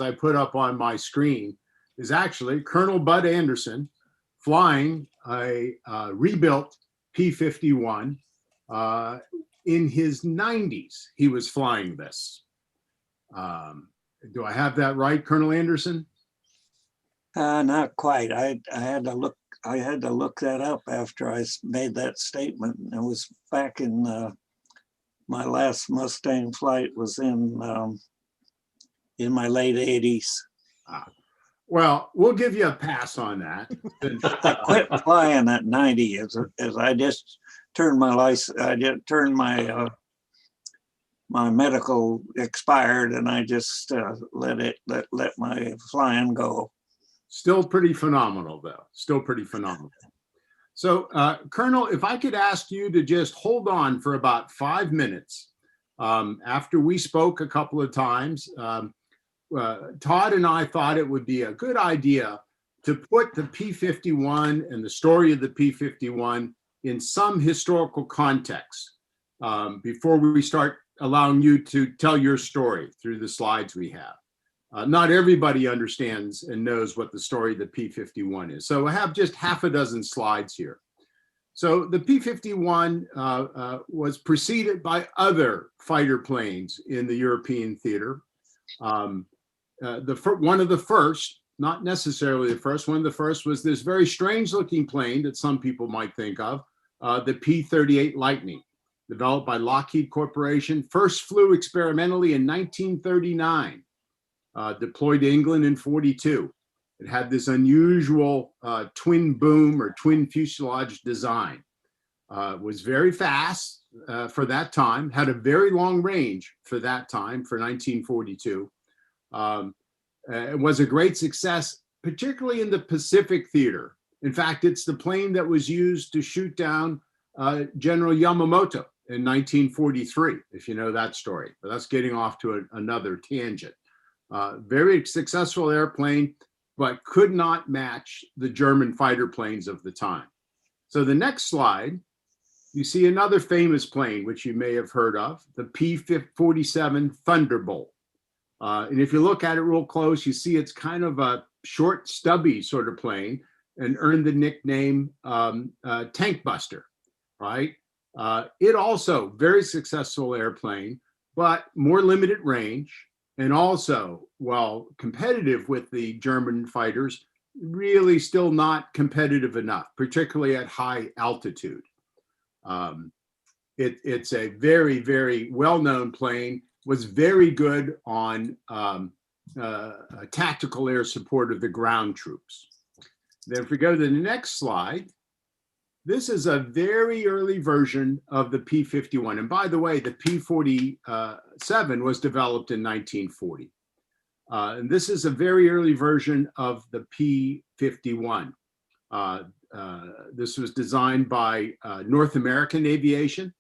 I put up on my screen is actually Colonel Bud Anderson flying a rebuilt P-51. In his 90s, he was flying this. Do I have that right, Colonel Anderson? Not quite. I had to look. I had to look that up after I made that statement. It was back in my last Mustang flight was in my late 80s. Well, we'll give you a pass on that. I quit flying at 90 as I just turned my license. I just turned my my medical expired, and I just let my flying go. Still pretty phenomenal, though. Still pretty phenomenal. So, Colonel, if I could ask you to just hold on for about 5 minutes. After we spoke a couple of times, Todd and I thought it would be a good idea to put the P-51 and the story of the P-51 in some historical context before we start allowing you to tell your story through the slides we have. Not everybody understands and knows what the story of the P-51 is. So I have just half a dozen slides here. So the P-51 was preceded by other fighter planes in the European theater. One of the first, not necessarily the first, one of the first was this very strange looking plane that some people might think of, the P-38 Lightning, developed by Lockheed Corporation, first flew experimentally in 1939. Deployed to England in 42. It had this unusual twin boom or twin fuselage design. Was very fast for that time, had a very long range for that time, for 1942. It was a great success, particularly in the Pacific theater. In fact, it's the plane that was used to shoot down General Yamamoto in 1943, if you know that story. But that's getting off to another tangent. Very successful airplane, but could not match the German fighter planes of the time. So the next slide, you see another famous plane, which you may have heard of, the P-47 Thunderbolt. And if you look at it real close, you see it's kind of a short, stubby sort of plane and earned the nickname Tank Buster, right? It also very successful airplane, but more limited range. And also, while competitive with the German fighters, really still not competitive enough, particularly at high altitude. It's a very, very well-known plane, was very good on tactical air support of the ground troops. Then if we go to the next slide, this is a very early version of the P-51. And by the way, the P-47 was developed in 1940. And this is a very early version of the P-51. This was designed by North American Aviation.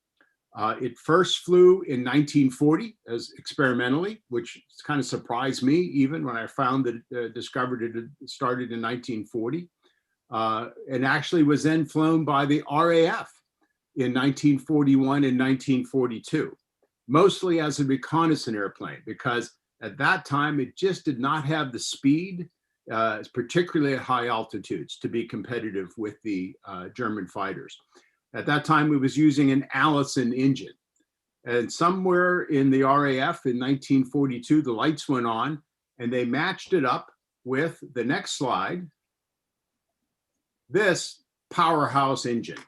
It first flew in 1940 as experimentally, which kind of surprised me even when I found that discovered it started in 1940. And actually was then flown by the RAF in 1941 and 1942, mostly as a reconnaissance airplane, because at that time it just did not have the speed, particularly at high altitudes, to be competitive with the German fighters. At that time, it was using an Allison engine. And somewhere in the RAF in 1942, the lights went on and they matched it up with the next slide, this powerhouse engine,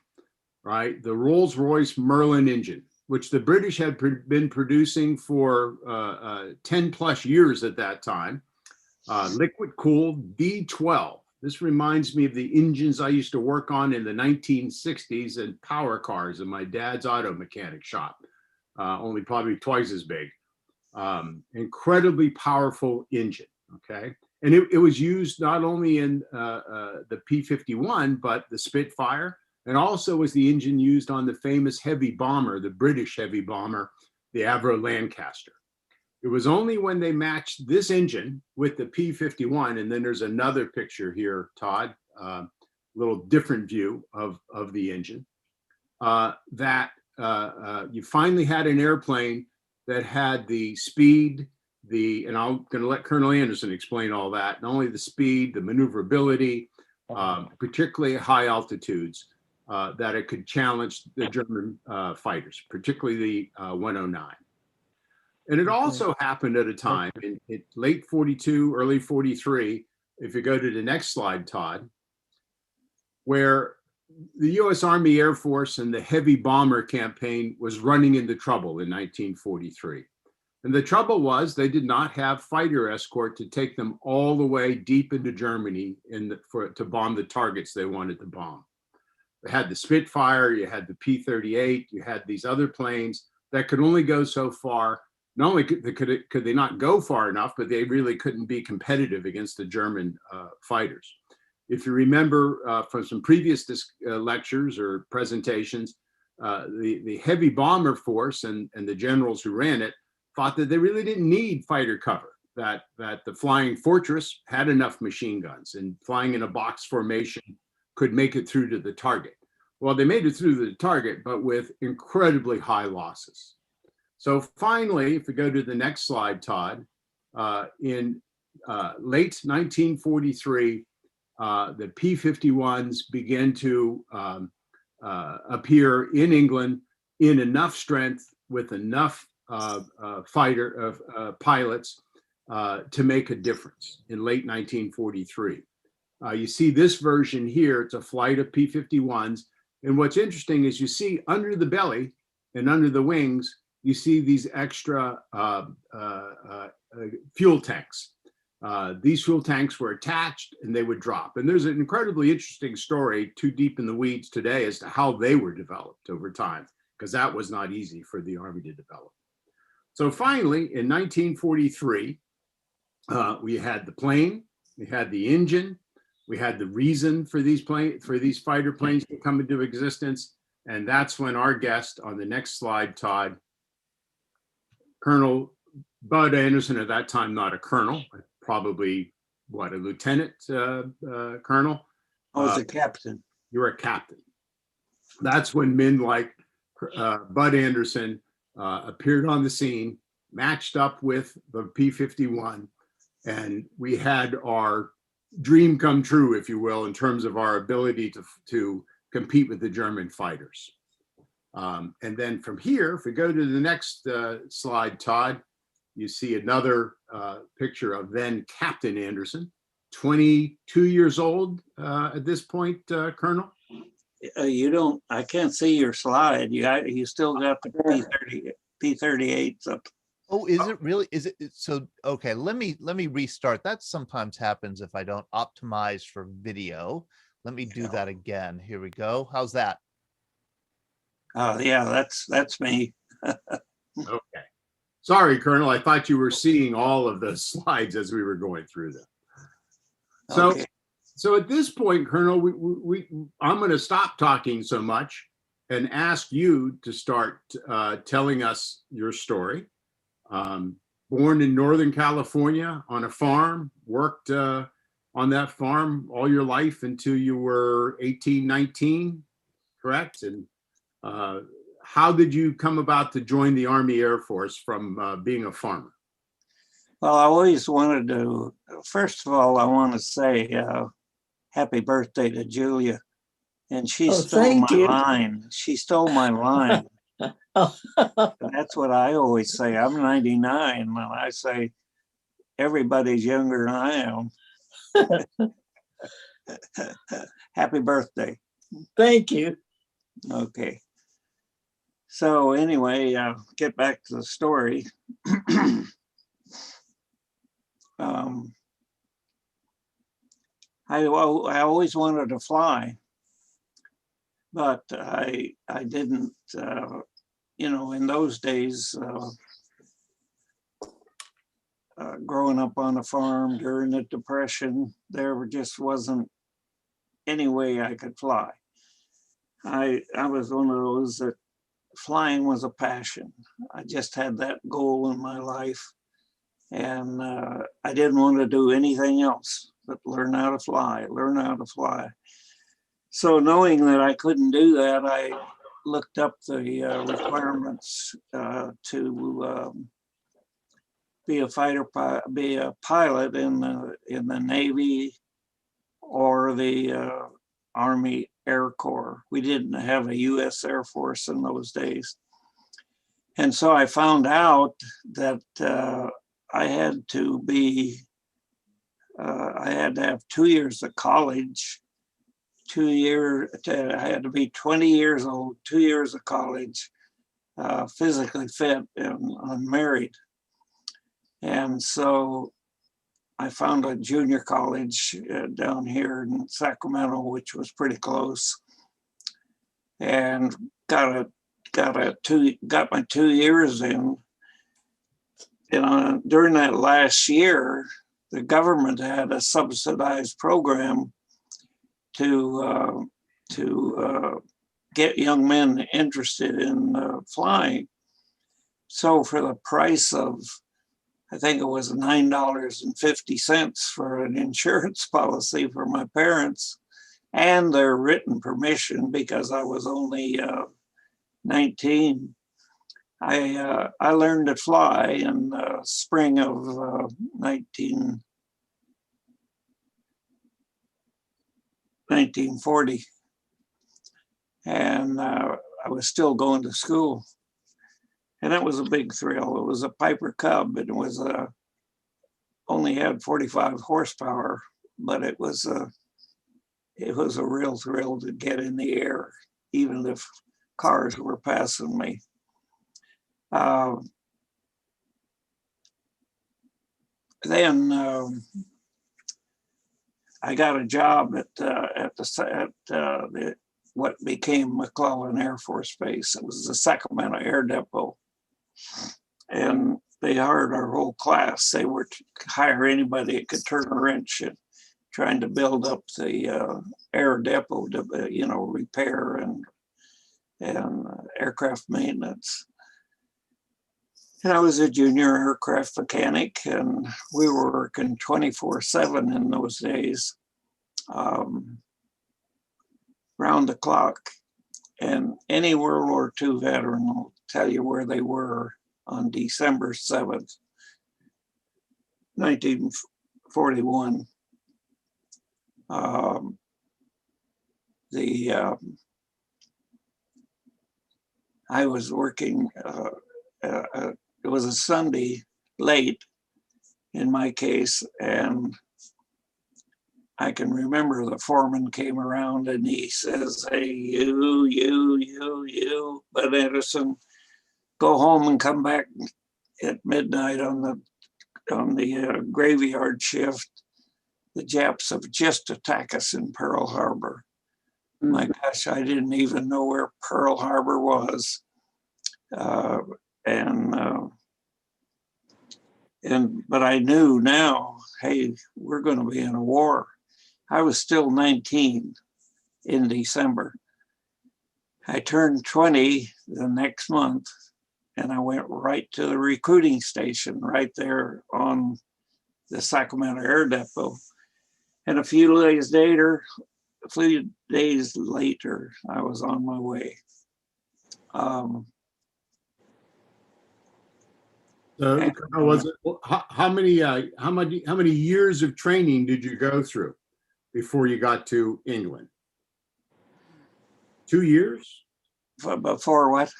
right? The Rolls-Royce Merlin engine, which the British had been producing for 10 plus years at that time. Liquid cooled V12. This reminds me of the engines I used to work on in the 1960s in power cars in my dad's auto mechanic shop, only probably twice as big. Incredibly powerful engine, okay? And it was used not only in the P-51, but the Spitfire, and also was the engine used on the famous heavy bomber, the British heavy bomber, the Avro Lancaster. It was only when they matched this engine with the P-51, and then there's another picture here, Todd, a little different view of the engine, that you finally had an airplane that had the speed and I'm going to let Colonel Anderson explain all that, not only the speed, the maneuverability, particularly at high altitudes, that it could challenge the German fighters, particularly the 109. And it also happened at a time in late 42, early 43, if you go to the next slide, Todd, where the U.S. Army Air Force and the heavy bomber campaign was running into trouble in 1943. And the trouble was they did not have fighter escort to take them all the way deep into Germany to bomb the targets they wanted to bomb. They had the Spitfire, you had the P-38, you had these other planes that could only go so far. Not only could they not go far enough, but they really couldn't be competitive against the German fighters. If you remember from some previous lectures or presentations, the heavy bomber force and the generals who ran it thought that they really didn't need fighter cover, that the Flying Fortress had enough machine guns and flying in a box formation could make it through to the target. Well, they made it through to the target, but with incredibly high losses. So finally, if we go to the next slide, Todd, in late 1943, the P-51s began to appear in England in enough strength with enough pilots to make a difference in late 1943. You see this version here, it's a flight of P-51s. And what's interesting is you see under the belly and under the wings, you see these extra fuel tanks. These fuel tanks were attached and they would drop. And there's an incredibly interesting story, too deep in the weeds today, as to how they were developed over time, because that was not easy for the Army to develop. So finally, in 1943, we had the plane, we had the engine, we had the reason for these fighter planes to come into existence. And that's when our guest on the next slide, Todd, Colonel Bud Anderson, at that time, not a colonel, probably what, a lieutenant colonel? I was a captain. You were a captain. That's when men like Bud Anderson appeared on the scene, matched up with the P-51, and we had our dream come true, if you will, in terms of our ability to compete with the German fighters. And then from here, if we go to the next slide, Todd, you see another picture of then Captain Anderson, 22 years old at this point, Colonel. I can't see your slide. You still got the P-38s up. Oh, is it really? Is it so? Okay, let me restart. That sometimes happens if I don't optimize for video. Let me do that again. Here we go. How's that? Oh yeah, that's me. Okay. Sorry, Colonel. I thought you were seeing all of the slides as we were going through them. So, Okay. So at this point, Colonel, I'm going to stop talking so much and ask you to start telling us your story. Born in Northern California on a farm, worked on that farm all your life until you were 18, 19, correct? And how did you come about to join the Army Air Force from being a farmer? Well, I always wanted to, first of all, I want to say happy birthday to Julia. And she stole my line. She stole my line. That's what I always say. I'm 99, and I say everybody's younger than I am. Happy birthday. Thank you. Okay. So anyway, get back to the story. I always wanted to fly, but I didn't, in those days, growing up on a farm during the Depression, there just wasn't any way I could fly. I was one of those that flying was a passion. I just had that goal in my life, and I didn't want to do anything else but learn how to fly. So knowing that I couldn't do that, I looked up the requirements to be a be a pilot in the Navy or the Army Air Corps. We didn't have a U.S. Air Force in those days. And so I found out that I had to have 2 years of college, I had to be 20 years old, 2 years of college, physically fit and unmarried. And so I found a junior college down here in Sacramento, which was pretty close, and got my 2 years in. And during that last year, the government had a subsidized program to get young men interested in flying. So for the price of, I think it was $9.50 for an insurance policy for my parents and their written permission, because I was only 19, I learned to fly in the spring of 1940. And I was still going to school. And that was a big thrill. It was a Piper Cub, and it was only had 45 horsepower, but it was a real thrill to get in the air, even if cars were passing me. Then I got a job at what became McClellan Air Force Base. It was the Sacramento Air Depot. And they hired our whole class. They were to hire anybody that could turn a wrench, and trying to build up the air depot to, repair and aircraft maintenance. And I was a junior aircraft mechanic, and we were working 24/7 in those days, round the clock. And any World War II veteran will tell you where they were on December 7th, 1941. I was working, it was a Sunday late in my case, and I can remember the foreman came around and he says, "Hey, you, Bud Anderson, go home and come back at midnight on the graveyard shift. The Japs have just attacked us in Pearl Harbor." Mm-hmm. My gosh, I didn't even know where Pearl Harbor was. But I knew now, hey, we're going to be in a war. I was still 19 in December. I turned 20 the next month, and I went right to the recruiting station right there on the Sacramento Air Depot. And a few days later, I was on my way. How many years of training did you go through before you got to England? 2 years? Before what?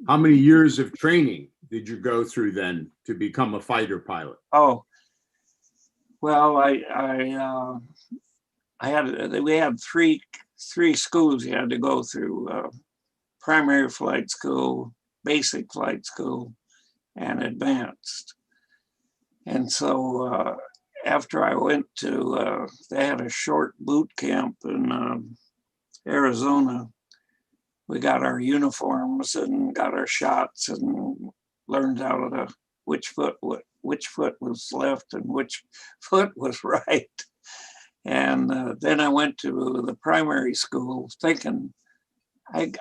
How many years of training did you go through then to become a fighter pilot? Oh, well, we had three schools you had to go through: primary flight school, basic flight school, and advanced. And so after I went to, they had a short boot camp in Arizona. We got our uniforms and got our shots and learned how to which foot was left and which foot was right. And then I went to the primary school thinking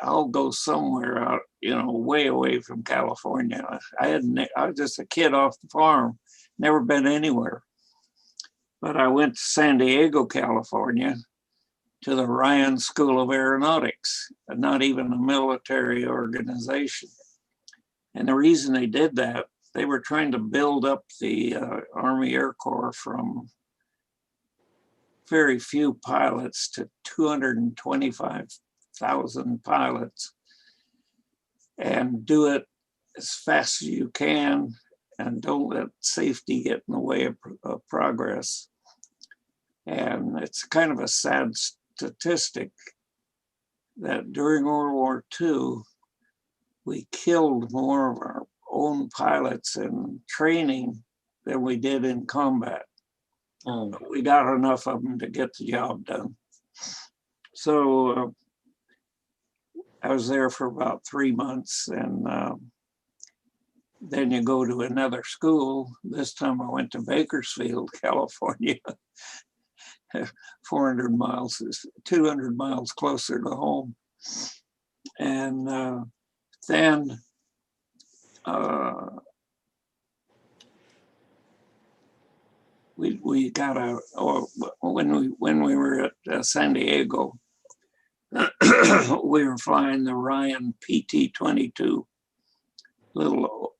I'll go somewhere out, way away from California. I was just a kid off the farm, never been anywhere. But I went to San Diego, California, to the Ryan School of Aeronautics, not even a military organization. And the reason they did that they were trying to build up the Army Air Corps from very few pilots to 225,000 pilots, and do it as fast as you can, and don't let safety get in the way of progress. And it's kind of a sad statistic that during World War II, we killed more of our own pilots in training than we did in combat. But we got enough of them to get the job done. So I was there for about 3 months, and then you go to another school. This time I went to Bakersfield, California. 400 miles, 200 miles closer to home. And then we got when we were at San Diego, we were flying the Ryan PT-22, little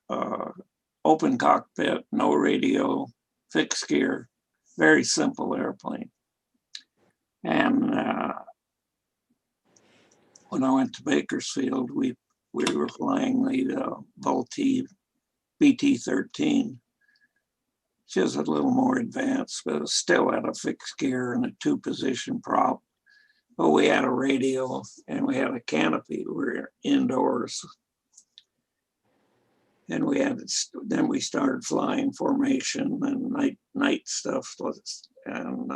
open cockpit, no radio, fixed gear, very simple airplane. And when I went to Bakersfield, we were flying the Vultee BT-13, just a little more advanced, but still had a fixed gear and a 2-position prop. But we had a radio and we had a canopy. We were indoors. And then we started flying formation and night stuff and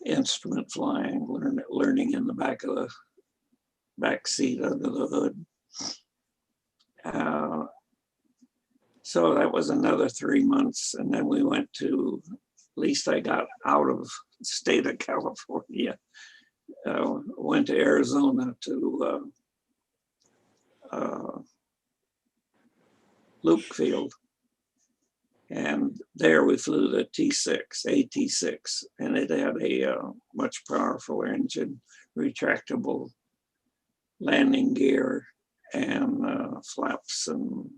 instrument flying, learning in the back seat under the hood. So that was another 3 months, and then we went to, at least I got out of the state of California, went to Arizona to Luke Field. And there we flew the AT-6, and it had a much powerful engine, retractable landing gear, and flaps, and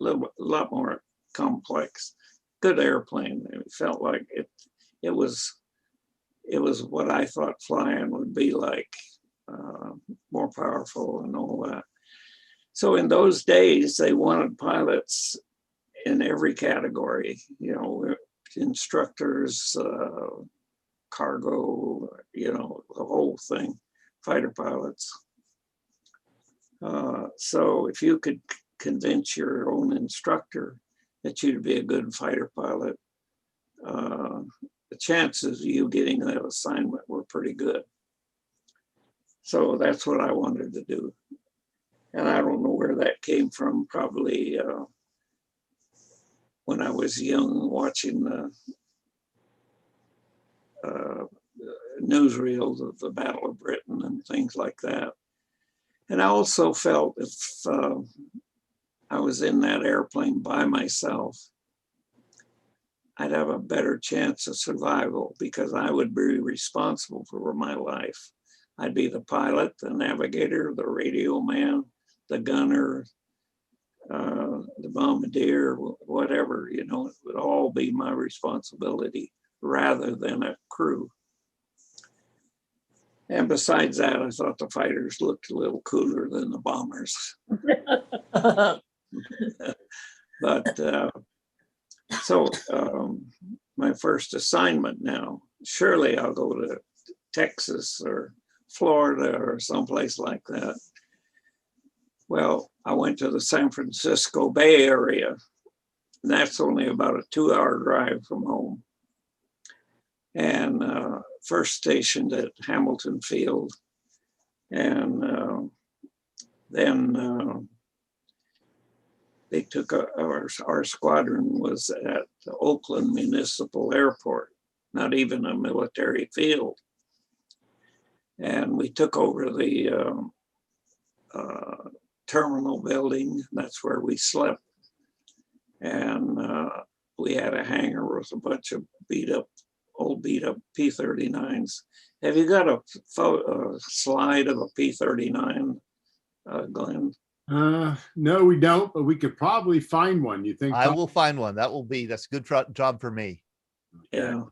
a lot more complex. Good airplane. It felt like it was what I thought flying would be like, more powerful and all that. So in those days, they wanted pilots in every category, instructors, cargo, the whole thing, fighter pilots. So if you could convince your own instructor that you'd be a good fighter pilot, the chances of you getting that assignment were pretty good. So that's what I wanted to do. And I don't know where that came from, probably when I was young, watching the newsreels of the Battle of Britain and things like that. And I also felt if I was in that airplane by myself, I'd have a better chance of survival because I would be responsible for my life. I'd be the pilot, the navigator, the radio man, the gunner, the bombardier, whatever, it would all be my responsibility rather than a crew. And besides that, I thought the fighters looked a little cooler than the bombers. But so my first assignment now, surely I'll go to Texas or Florida or someplace like that. Well, I went to the San Francisco Bay Area, and that's only about a 2-hour drive from home. And first stationed at Hamilton Field. And then they took our squadron was at the Oakland Municipal Airport, not even a military field. And we took over the terminal building. That's where we slept. And we had a hangar with a bunch of old beat up P-39s. Have you got a slide of a P-39, Glenn? No, we don't, but we could probably find one. You think? I Tom? will find one. That's a good job for me. Yeah.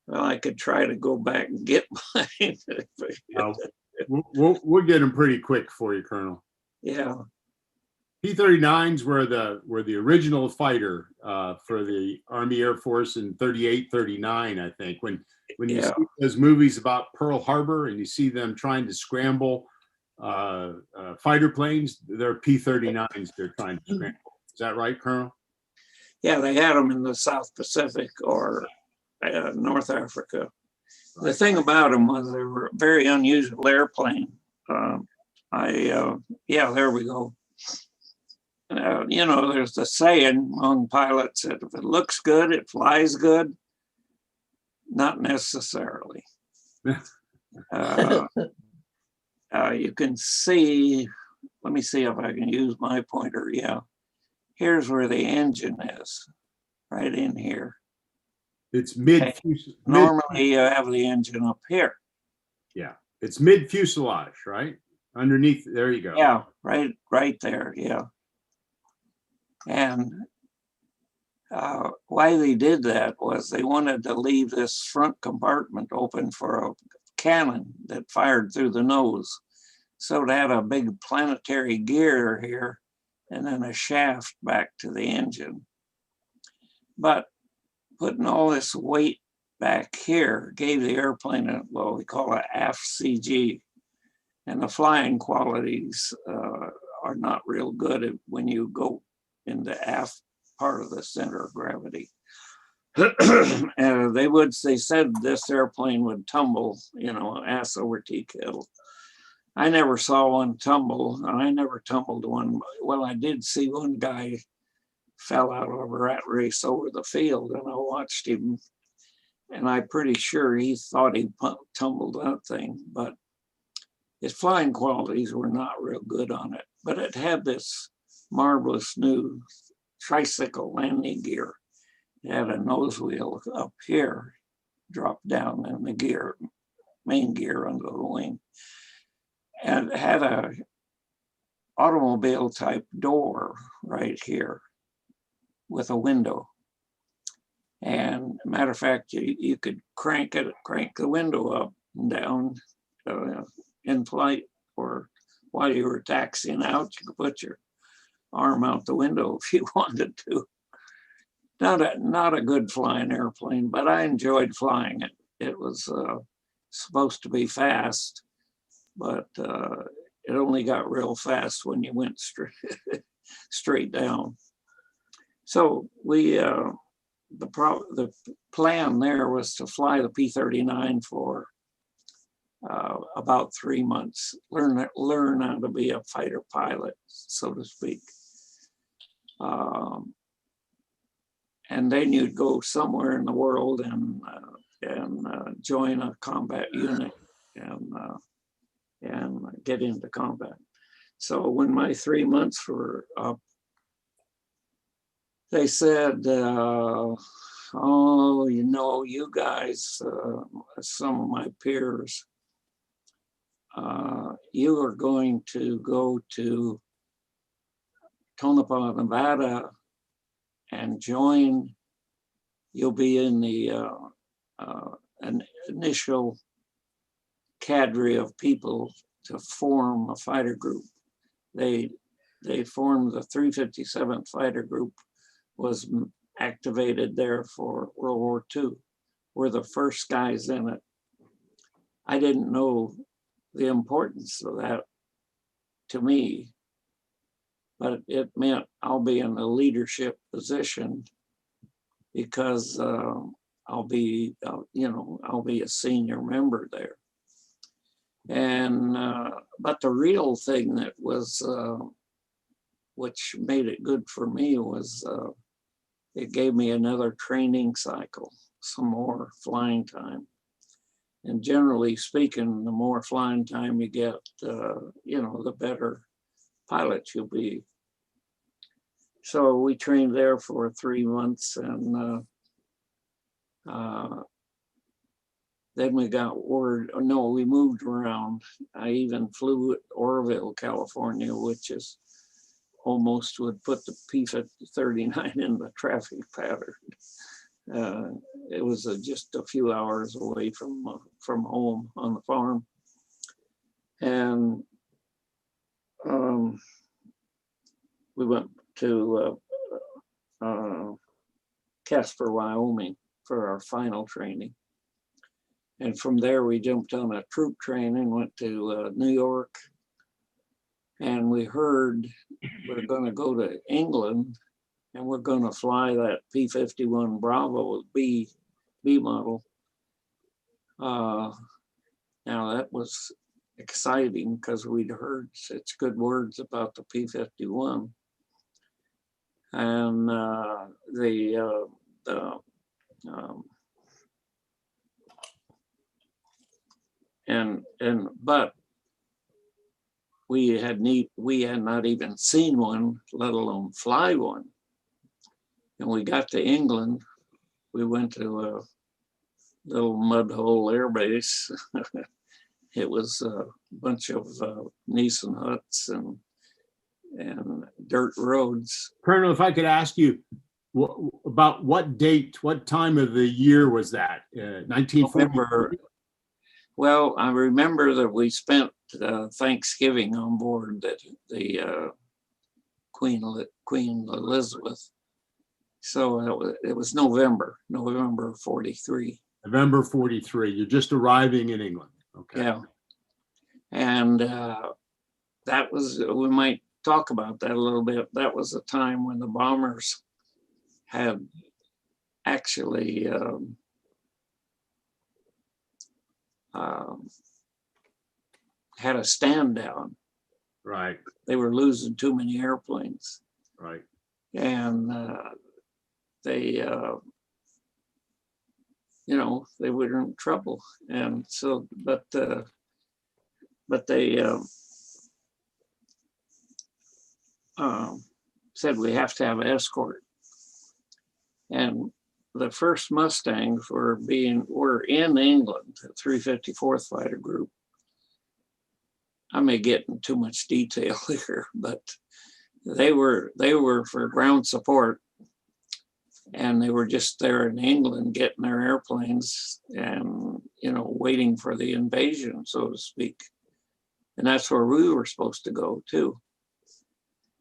Well, I could try to go back and get mine. No. We'll get them pretty quick for you, Colonel. Yeah. P-39s were the original fighter for the Army Air Force in 38, 39, I think. When you Yeah. see those movies about Pearl Harbor and you see them trying to scramble fighter planes, they're P-39s they're trying to scramble. Is that right, Colonel? Yeah, they had them in the South Pacific or North Africa. The thing about them was they were a very unusual airplane. Yeah, there we go. You know, there's the saying among pilots that if it looks good, it flies good. Not necessarily. You can see, let me see if I can use my pointer. Yeah. Here's where the engine is, right in here. It's mid. Okay. Normally you have the engine up here. Yeah, it's mid fuselage, right? Underneath, there you go. Yeah, right there, yeah. And why they did that was they wanted to leave this front compartment open for a cannon that fired through the nose. So it had a big planetary gear here and then a shaft back to the engine. But putting all this weight back here gave the airplane what we call an aft CG. And the flying qualities are not real good when you go in the aft part of the center of gravity. They said this airplane would tumble, you know, ass over tea kettle. I never saw one tumble, and I never tumbled one. Well, I did see one guy fell out of a rat race over the field, and I watched him, and I'm pretty sure he thought he tumbled that thing, but his flying qualities were not real good on it. But it had this marvelous new tricycle landing gear. It had a nose wheel up here, dropped down in the gear, main gear under the wing. And it had a automobile type door right here with a window. And matter of fact, you could crank the window up and down in flight, or while you were taxiing out, you could put your arm out the window if you wanted to. Not a good flying airplane, but I enjoyed flying it. It was supposed to be fast, but it only got real fast when you went straight down. So the plan there was to fly the P-39 for about 3 months, learn how to be a fighter pilot, so to speak. And then you'd go somewhere in the world and join a combat unit and get into combat. So when my 3 months were up, they said, oh, you know, you guys, some of my peers, you are going to go to Tonopah, Nevada and join, you'll be in the an initial cadre of people to form a fighter group. They formed the 357th Fighter Group, was activated there for World War II. We're the first guys in it. I didn't know the importance of that to me, but it meant I'll be in a leadership position because I'll be a senior member there. And but the real thing that was which made it good for me was it gave me another training cycle, some more flying time. And generally speaking, the more flying time you get, the better pilot you'll be. So we trained there for 3 months, and then we got word, no, we moved around. I even flew at Oroville, California, which is almost would put the P-39 in the traffic pattern. It was just a few hours away from home on the farm. And we went to Casper, Wyoming for our final training. And from there, we jumped on a troop train and went to New York. And we heard we're going to go to England and we're going to fly that P-51 Bravo B model. Now that was exciting because we'd heard such good words about the P-51. And but we had not even seen one, let alone fly one. And we got to England. We went to a little mud hole air base. It was a bunch of Nissen huts and dirt roads. Colonel, if I could ask you about what date, what time of the year was that? 1940. Well, I remember that we spent Thanksgiving on board the Queen Elizabeth. So it was November 43. November 43. You're just arriving in England. Okay. Yeah. And that was, we might talk about that a little bit. That was a time when the bombers had actually had a stand down. Right. They were losing too many airplanes. Right. And they were in trouble. And so, but they said we have to have an escort. And the first Mustangs were in England, the 354th Fighter Group. I may get into too much detail here, but they were for ground support, and they were just there in England getting their airplanes and waiting for the invasion, so to speak. And that's where we were supposed to go too.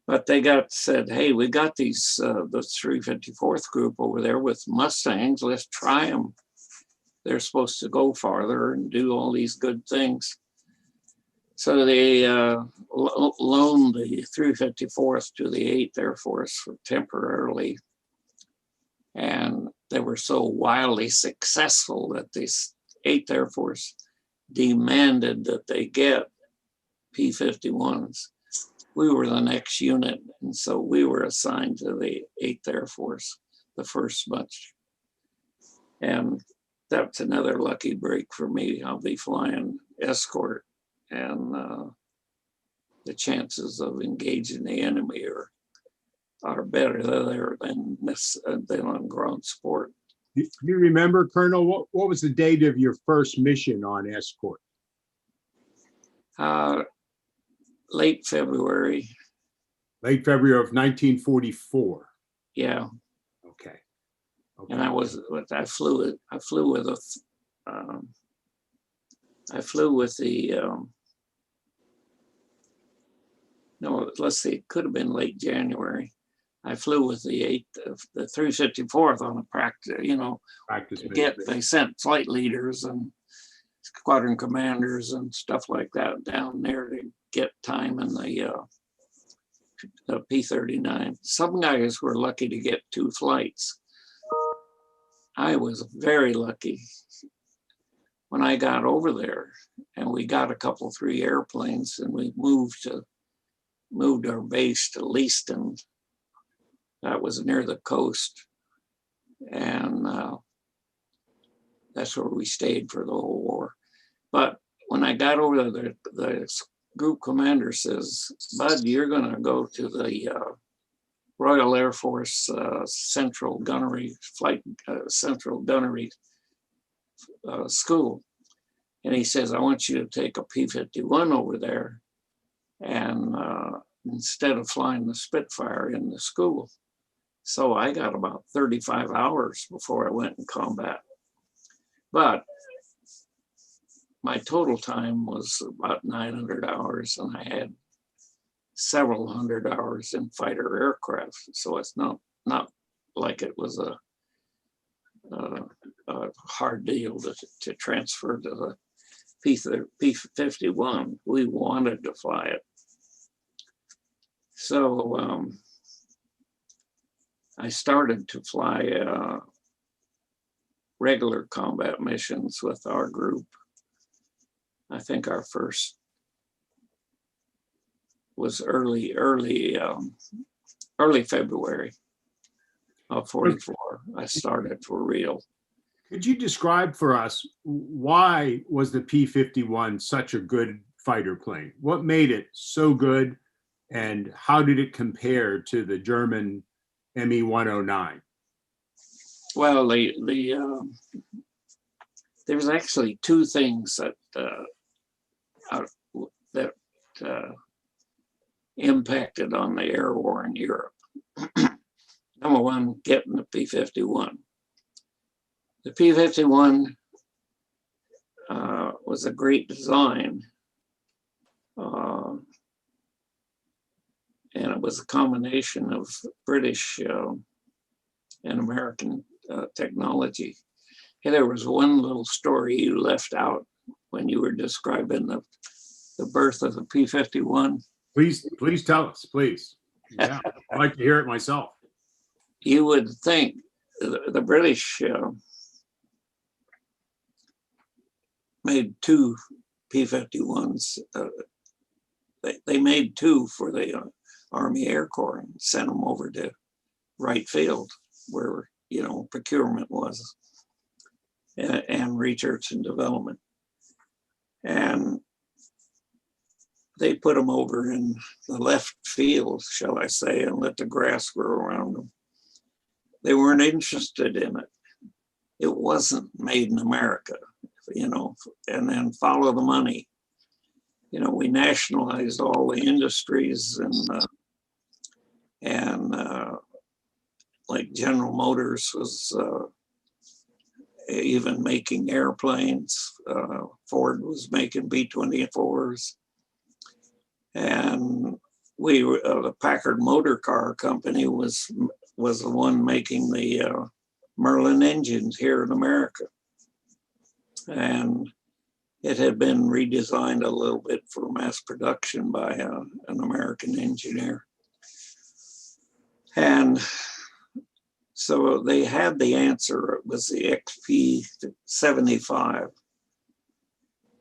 But they said, hey, we got these the 354th group over there with Mustangs. Let's try them. They're supposed to go farther and do all these good things. So they loaned the 354th to the 8th Air Force temporarily. And they were so wildly successful that this 8th Air Force demanded that they get P-51s. We were the next unit, and so we were assigned to the 8th Air Force, the first bunch. And that's another lucky break for me. I'll be flying escort, and the chances of engaging the enemy are better there than on ground support. Do you remember, Colonel, what was the date of your first mission on escort? Late February. Late February of 1944. Yeah. Okay. And I flew with the no, let's see, it could have been late January. I flew with the 354th on a practice, they sent flight leaders and squadron commanders and stuff like that down there to get time in the P-39. Some guys were lucky to get 2 flights. I was very lucky. When I got over there, and we got a couple, 3 airplanes, and we moved our base to Leaston. That was near the coast, and that's where we stayed for the whole war. But when I got over there, the group commander says, Bud, you're going to go to the Royal Air Force Central Gunnery school. And he says, I want you to take a P-51 over there and instead of flying the Spitfire in the school. So I got about 35 hours before I went in combat. But my total time was about 900 hours, and I had several hundred hours in fighter aircraft. So it's not like it was a hard deal to transfer to the P-51. We wanted to fly it. So I started to fly regular combat missions with our group. I think our first was early February of 44. I started for real. Could you describe for us why was the P-51 such a good fighter plane? What made it so good, and how did it compare to the German Me-109? Well, there's actually two things that impacted on the air war in Europe. Number one, getting the P-51. The P-51 was a great design, and it was a combination of British and American technology. And there was one little story you left out when you were describing the birth of the P-51. Please tell us, please. Yeah, I'd like to hear it myself. You would think the British made two P-51s. They made two for the Army Air Corps and sent them over to Wright Field, where procurement was, and research and development. And they put them over in the left field, shall I say, and let the grass grow around them. They weren't interested in it. It wasn't made in America, and then follow the money. We nationalized all the industries and like General Motors was even making airplanes. Ford was making B-24s. And the Packard Motor Car Company was the one making the Merlin engines here in America. And it had been redesigned a little bit for mass production by an American engineer. And so they had the answer. It was the XP-75.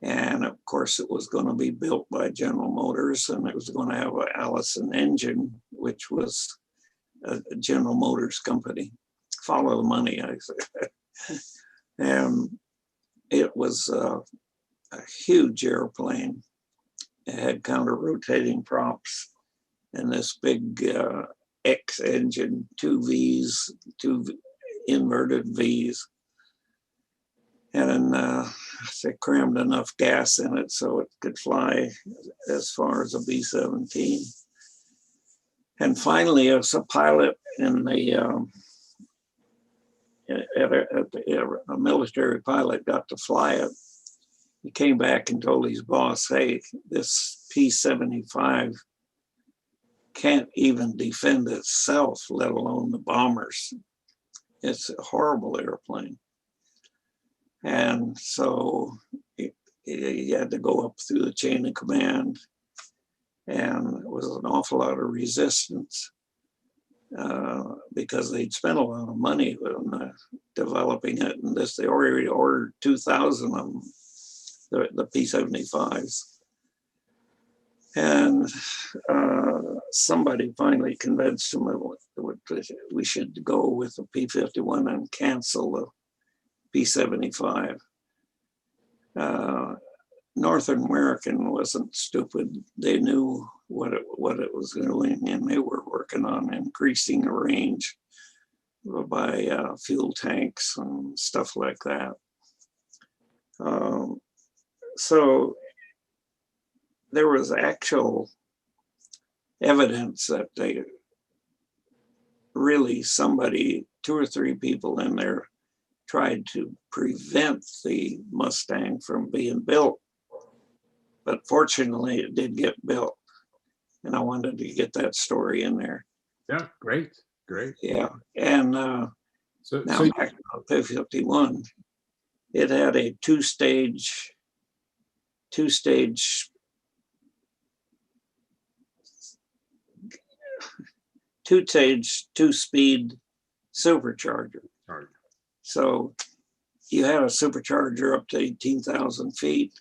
And of course, it was going to be built by General Motors, and it was going to have an Allison engine, which was a General Motors company. Follow the money, I say. And it was a huge airplane. It had counter-rotating props and this big X engine, two Vs, two inverted Vs. And they crammed enough gas in it so it could fly as far as a B-17. And finally, as a pilot in the a military pilot got to fly it. He came back and told his boss, "Hey, this P-75 can't even defend itself, let alone the bombers. It's a horrible airplane." And so he had to go up through the chain of command, and it was an awful lot of resistance because they'd spent a lot of money on developing it. And they already ordered 2,000 of them, the P-75s. And somebody finally convinced him we should go with the P-51 and cancel the P-75. Northern American wasn't stupid. They knew what it was doing, and they were working on increasing the range by fuel tanks and stuff like that. So there was actual evidence that they really, somebody, 2 or 3 people in there tried to prevent the Mustang from being built. But fortunately, it did get built. And I wanted to get that story in there. Yeah, great, great. Yeah. And So, now so back to the P-51, it had a two-stage, two-speed supercharger. Sorry. So you had a supercharger up to 18,000 feet,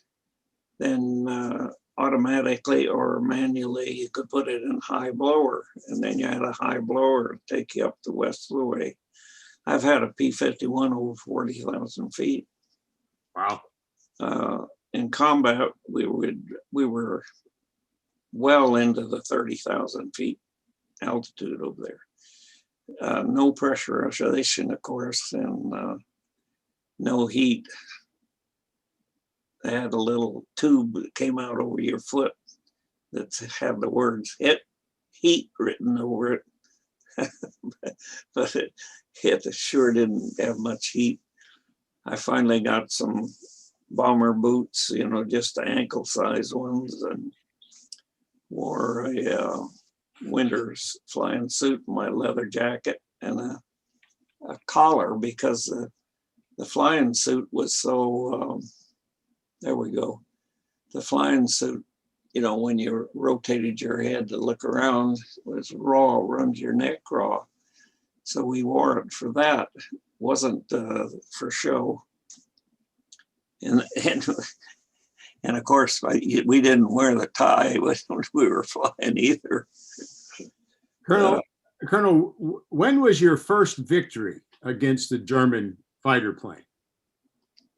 then automatically or manually you could put it in high blower, and then you had a high blower to take you up the West Thruway. I've had a P-51 over 40,000 feet. Wow. In combat, we were well into the 30,000 feet altitude over there. No pressurization, of course, and no heat. They had a little tube that came out over your foot that had the words heat written over it. But it sure didn't have much heat. I finally got some bomber boots, you know, just the ankle size ones, and wore a winter flying suit, my leather jacket, and a collar, because the flying suit was so, there we go. The flying suit, you know, when you rotated your head to look around, was raw, runs your neck raw. So we wore it for that. Wasn't for show. And of course, we didn't wear the tie when we were flying either. Colonel, when was your first victory against a German fighter plane?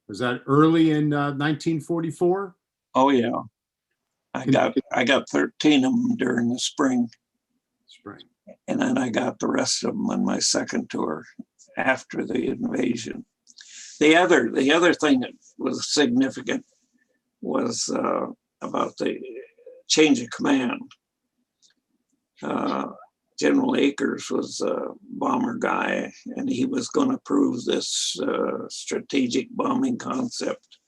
Was that early in 1944? Oh yeah, I got 13 of them during the spring, and then I got the rest of them on my second tour after the invasion. The other thing that was significant was about the change of command. General Akers was a bomber guy, and he was going to prove this strategic bombing concept,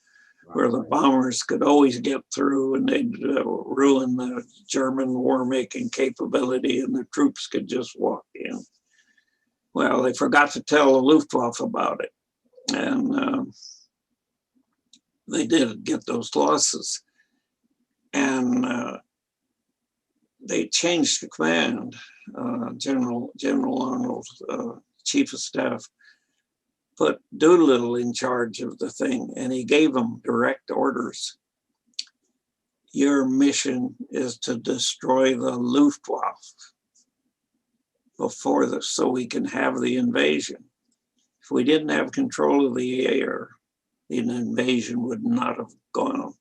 where the bombers could always get through and they'd ruin the German war-making capability, and the troops could just walk in. Well, they forgot to tell the Luftwaffe about it, and they did get those losses. And they changed the command. General Arnold, chief of staff, put Doolittle in charge of the thing, and he gave him direct orders. Your mission is to destroy the Luftwaffe so we can have the invasion. If we didn't have control of the air, the invasion would not have gone on.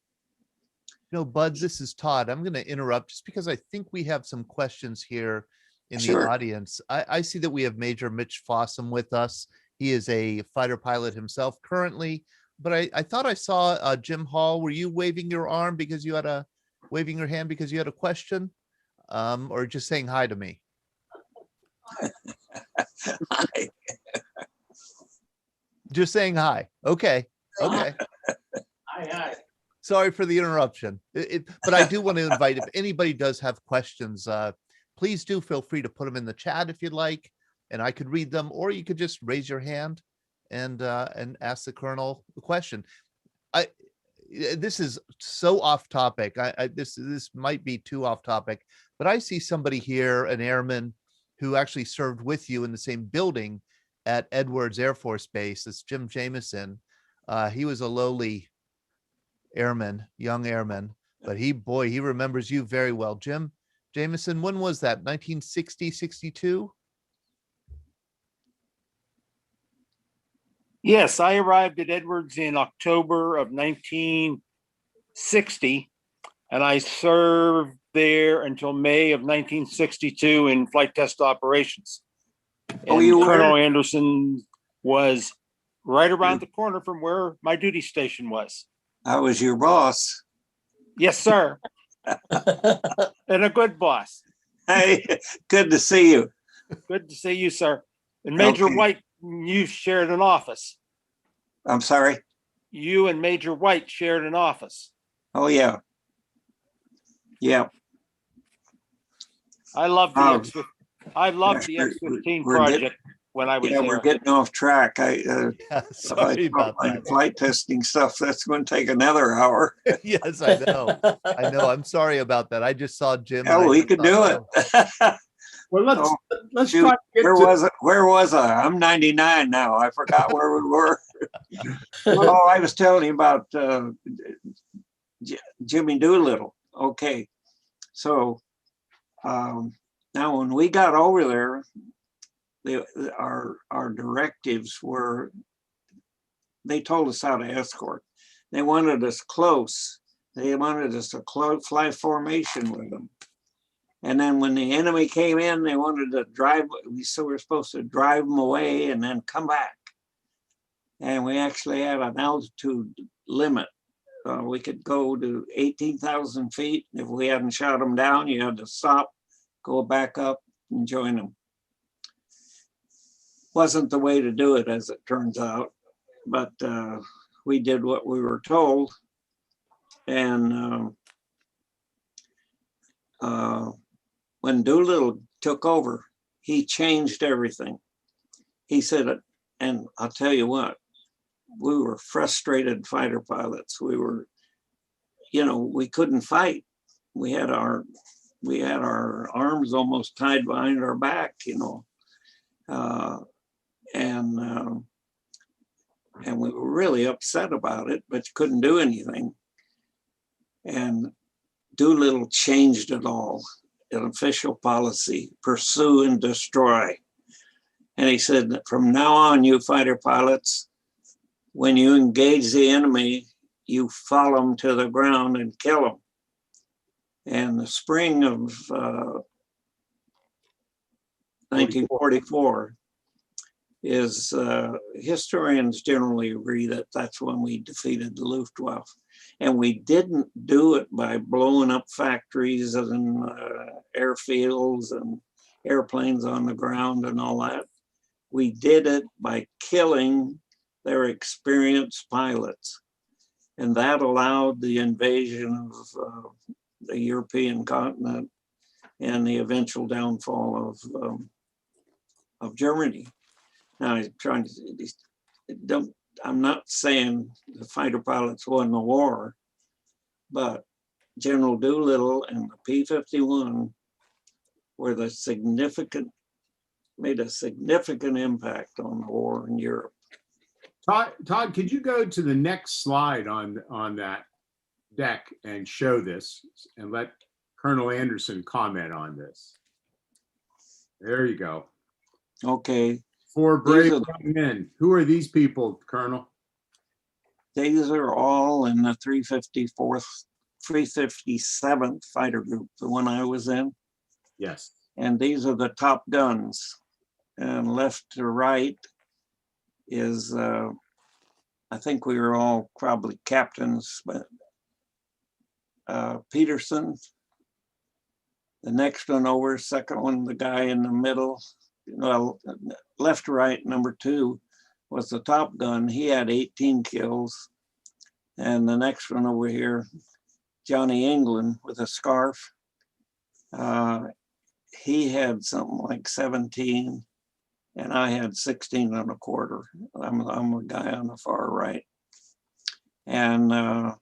You know, Bud, this is Todd. I'm going to interrupt just because I think we have some questions here in Sure. the audience. I see that we have Major Mitch Fossum with us. He is a fighter pilot himself currently, but I thought I saw Jim Hall. Were you waving your hand because you had a question, or just saying hi to me? Hi. Just saying hi. Okay. Okay. Hi. Sorry for the interruption. But I do want to invite, if anybody does have questions, please do feel free to put them in the chat if you'd like, and I could read them, or you could just raise your hand and ask the Colonel a question. This is so off topic. This might be too off topic, but I see somebody here, an airman who actually served with you in the same building at Edwards Air Force Base. It's Jim Jameson. He was a lowly airman, young airman, but he remembers you very well. Jim Jameson, when was that? 1960, 62? Yes, I arrived at Edwards in October of 1960, and I served there until May of 1962 in flight test operations. Oh, And you were? Colonel Anderson was right around the corner from where my duty station was. I was your boss. Yes, sir. And a good boss. Hey, good to see you. Good to see you, sir. And Major Okay. White, you shared an office. I'm sorry. You and Major White shared an office. Oh, yeah. Yeah. I loved the I loved the we're- X-15 we're getting- project when I was Yeah, we're there. getting off track. Yeah, If I sorry talk about my that. flight testing stuff, that's going to take another hour. Yes, I know. I know. I'm sorry about that. I just saw Jim. and Oh, I we just could do thought, it. oh, Well, let's shoot, try to get Where to, was it? Where was I? I'm 99 now. I forgot where we were. Oh, I was telling you about Jimmy Doolittle. Okay. So now when we got over there, our directives were, they told us how to escort. They wanted us close. They wanted us to fly formation with them. And then when the enemy came in, they wanted to drive. So we were supposed to drive them away and then come back. And we actually had an altitude limit. We could go to 18,000 feet. If we hadn't shot them down, you had to stop, go back up and join them. Wasn't the way to do it, as it turns out, but we did what we were told. And when Doolittle took over, he changed everything. He said, and I'll tell you what, we were frustrated fighter pilots. We were, we couldn't fight. We had our arms almost tied behind our back, and we were really upset about it, but couldn't do anything. And Doolittle changed it all. An official policy: pursue and destroy. And he said that from now on, you fighter pilots, when you engage the enemy, you follow them to the ground and kill them. And the spring of 1944 is, historians generally agree that that's when we defeated the Luftwaffe. And we didn't do it by blowing up factories and airfields and airplanes on the ground and all that. We did it by killing their experienced pilots. And that allowed the invasion of the European continent and the eventual downfall of Germany. Now, I'm not saying the fighter pilots won the war, but General Doolittle and the P-51 were made a significant impact on the war in Europe. Todd, could you go to the next slide on that deck and show this and let Colonel Anderson comment on this? There you go. Okay. 4 brave young men. Who are these people, Colonel? These are all in the 357th Fighter Group, the one I was in. Yes. And these are the top guns. And left to right is, I think we were all probably captains, but Peterson. The next one over, second one, the guy in the middle, well, left to right, number 2 was the top gun. He had 18 kills. And the next one over here, Johnny England with a scarf. He had something like 17, and I had 16 and a quarter. I'm a guy on the far right. And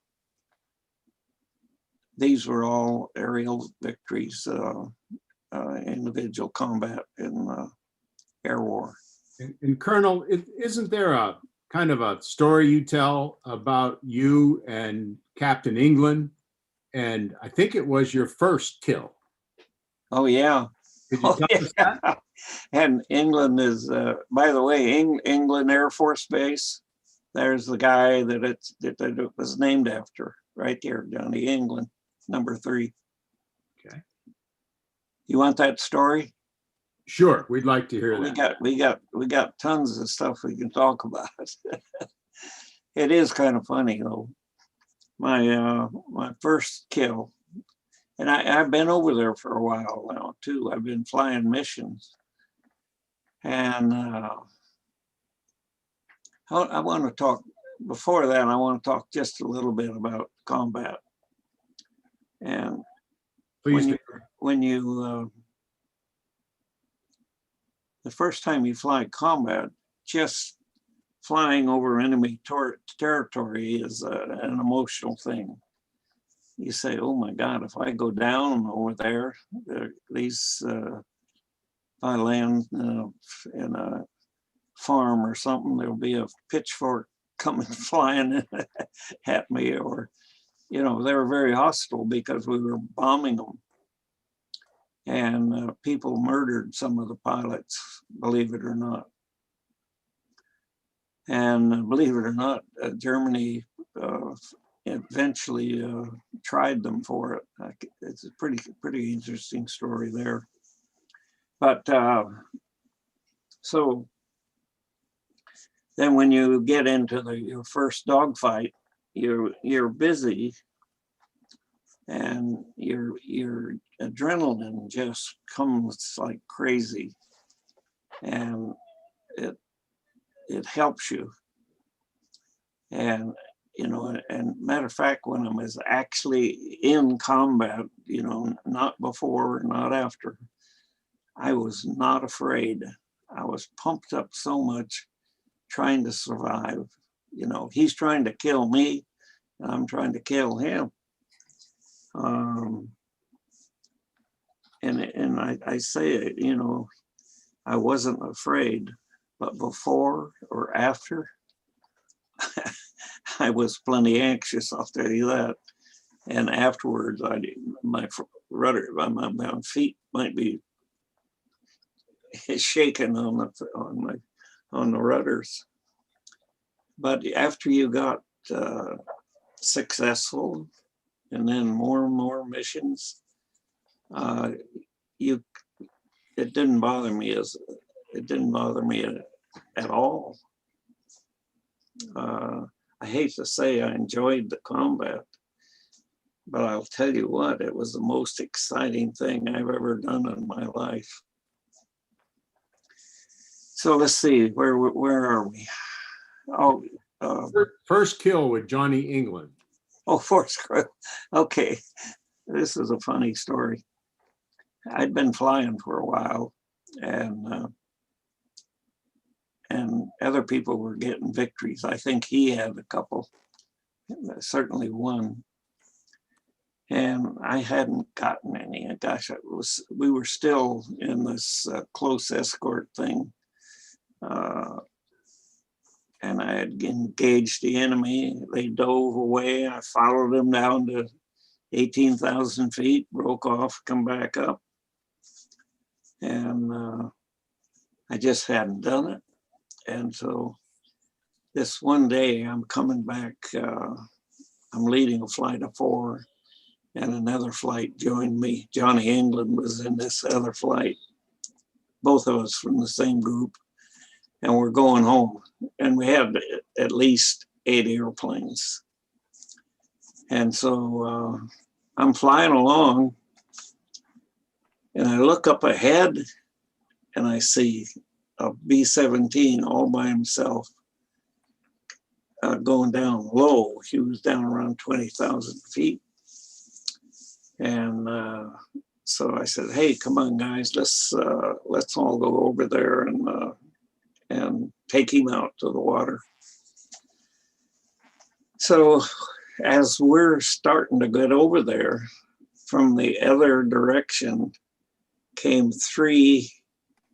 these were all aerial victories, individual combat in air war. And Colonel, isn't there a kind of a story you tell about you and Captain England? And I think it was your first kill. Oh, yeah. Could you tell us that? And England is, by the way, England Air Force Base. There's the guy that it was named after, right there, Johnny England, number 3. Okay. You want that story? Sure, we'd like to hear that. We got tons of stuff we can talk about. It is kind of funny though. My first kill, and I've been over there for a while now too. I've been flying missions, and I want to talk. Before that, I want to talk just a little bit about combat. And Please. when you the first time you fly combat, just flying over enemy territory is an emotional thing. You say, "Oh my God, if I go down over there, if I land in a farm or something, there'll be a pitchfork coming flying at me," or, you know, they were very hostile because we were bombing them. And people murdered some of the pilots, believe it or not. And believe it or not, Germany eventually tried them for it. It's a pretty interesting story there. But so then when you get into your first dogfight, you're busy, and your adrenaline just comes like crazy, and it helps you. And you know, and matter of fact, when I was actually in combat, you know, not before, not after, I was not afraid. I was pumped up so much trying to survive. You know, he's trying to kill me, and I'm trying to kill him. And I say, you know, I wasn't afraid, but before or after, I was plenty anxious, I'll tell you that. And afterwards, my rudder, my feet might be shaking on the rudders. But after you got successful, and then more and more missions, it didn't bother me at all. I hate to say I enjoyed the combat, but I'll tell you what, it was the most exciting thing I've ever done in my life. So let's see, where are we? Oh, first kill with Johnny England. Oh, force crew. Okay, this is a funny story. I'd been flying for a while, and other people were getting victories. I think he had a couple, certainly one, and I hadn't gotten any. Gosh, we were still in this close escort thing. And I had engaged the enemy. They dove away. I followed them down to 18,000 feet, broke off, come back up. And I just hadn't done it. And so this one day I'm coming back, I'm leading a flight of 4, and another flight joined me. Johnny England was in this other flight, both of us from the same group. And we're going home, and we had at least 8 airplanes. And so I'm flying along, and I look up ahead, and I see a B-17 all by himself going down low. He was down around 20,000 feet. And so I said, "Hey, come on, guys, let's all go over there and take him out to the water." So as we're starting to get over there, from the other direction came 3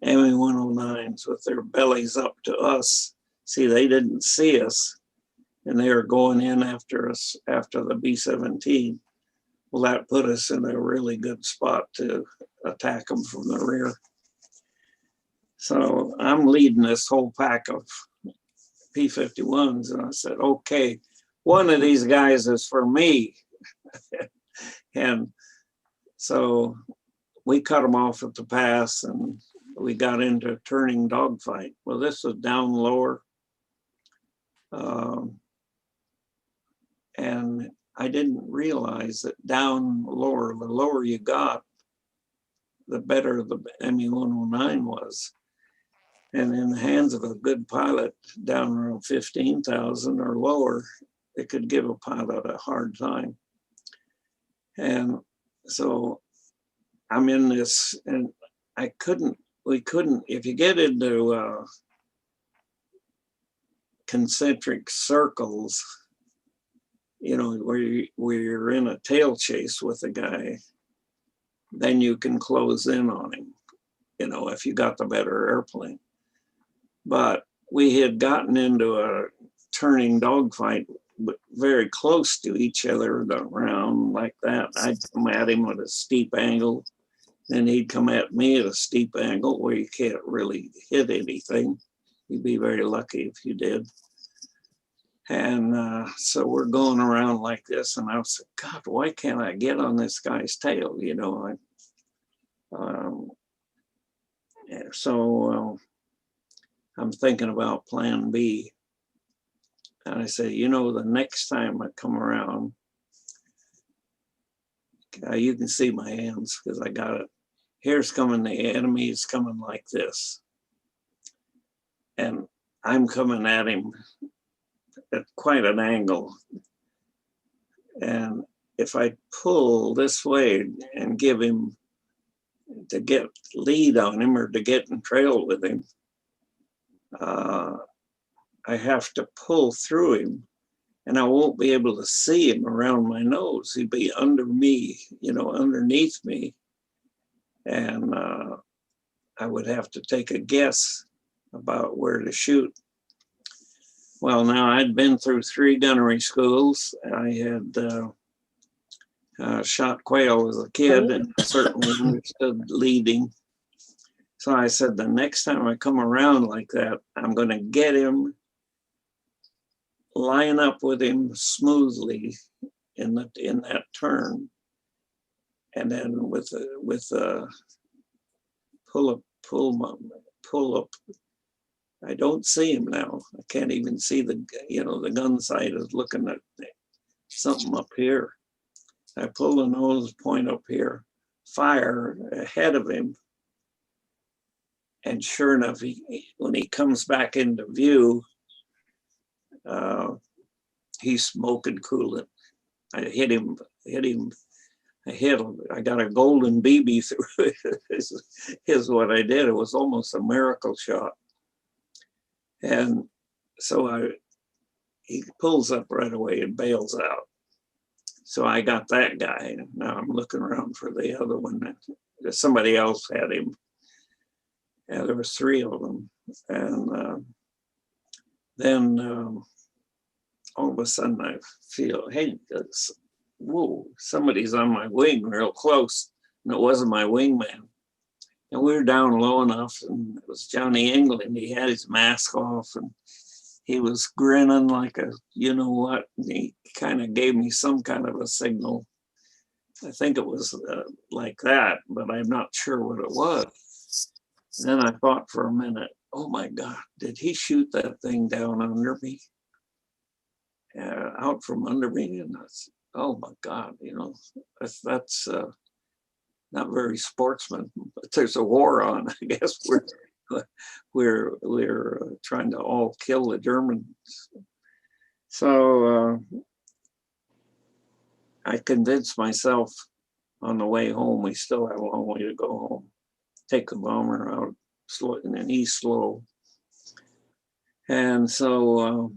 ME-109s with their bellies up to us. See, they didn't see us, and they were going in after us after the B-17. Well, that put us in a really good spot to attack them from the rear. So I'm leading this whole pack of P-51s, and I said, "Okay, one of these guys is for me." And so we cut them off at the pass, and we got into a turning dogfight. Well, this was down lower. And I didn't realize that down lower, the lower you got, the better the ME-109 was. And in the hands of a good pilot down around 15,000 or lower, it could give a pilot a hard time. And so I'm in this, and we couldn't, if you get into concentric circles, you know, where you're in a tail chase with a guy, then you can close in on him, you know, if you got the better airplane. But we had gotten into a turning dogfight very close to each other around like that. I'd come at him at a steep angle, then he'd come at me at a steep angle where you can't really hit anything. You'd be very lucky if you did. And so we're going around like this, and I was like, God, why can't I get on this guy's tail? You know, I'm thinking about plan B. And I say, you know, the next time I come around, you can see my hands because I got it. Here's coming, the enemy is coming like this. And I'm coming at him at quite an angle. And if I pull this way and give him to get lead on him or to get in trail with him, I have to pull through him, and I won't be able to see him around my nose. He'd be under me, you know, underneath me. And I would have to take a guess about where to shoot. Well, now I'd been through 3 gunnery schools. I had shot quail as a kid and certainly understood leading. So I said, the next time I come around like that, I'm going to get him, line up with him smoothly in that turn, and then with a pull up. I don't see him now. I can't even see the gun sight is looking at something up here. I pull the nose point up here, fire ahead of him. And sure enough, when he comes back into view, he's smoking coolant. I hit him. I got a golden BB through it. Is what I did. It was almost a miracle shot. And so he pulls up right away and bails out. So I got that guy. Now I'm looking around for the other one. Somebody else had him. Yeah, there was 3 of them. And then all of a sudden I feel, hey, whoa, somebody's on my wing real close. And it wasn't my wingman. And we were down low enough, and it was Johnny England. He had his mask off, and he was grinning like a, you know what, and he kind of gave me some kind of a signal. I think it was like that, but I'm not sure what it was. And then I thought for a minute, oh my God, did he shoot that thing down under me? Out from under me? And that's, oh my God, you know, that's not very sportsman, but there's a war on. I guess we're trying to all kill the Germans. So I convinced myself on the way home, we still have a long way to go home. Take the bomber out slow, and then he's slow. And so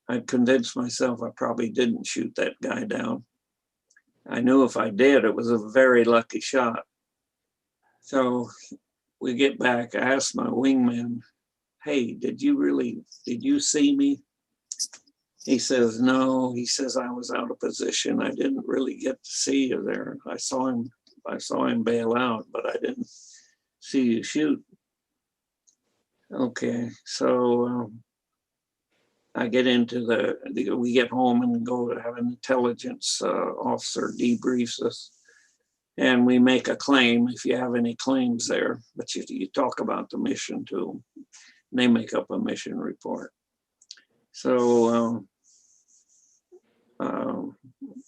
I convinced myself I probably didn't shoot that guy down. I knew if I did, it was a very lucky shot. So we get back. I asked my wingman, hey, did you see me? He says, no. He says, I was out of position. I didn't really get to see you there. I saw him bail out, but I didn't see you shoot. Okay, so I get into we get home and go to have an intelligence officer debriefs us. And we make a claim if you have any claims there, but you talk about the mission to them. And they make up a mission report. So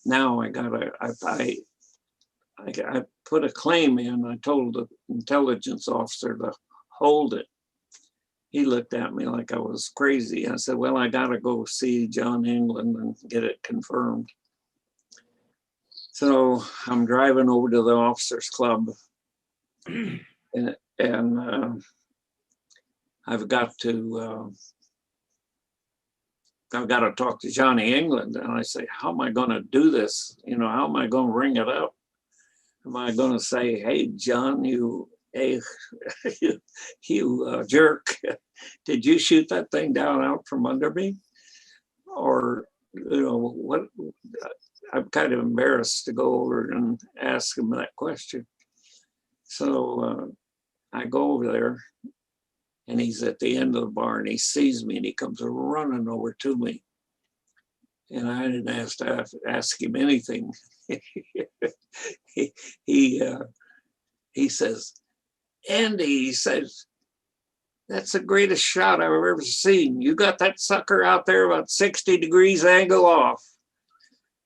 now I put a claim in. I told the intelligence officer to hold it. He looked at me like I was crazy. I said, well, I got to go see John England and get it confirmed. So I'm driving over to the officers club and I've got to talk to Johnny England. And I say, how am I going to do this? You know, how am I going to ring it up? Am I going to say, hey, John, you jerk, did you shoot that thing down out from under me? Or, you know, what? I'm kind of embarrassed to go over and ask him that question. So I go over there and he's at the end of the bar and he sees me and he comes running over to me. And I didn't ask him anything. He says, Andy, he says, that's the greatest shot I've ever seen. You got that sucker out there about 60 degrees angle off.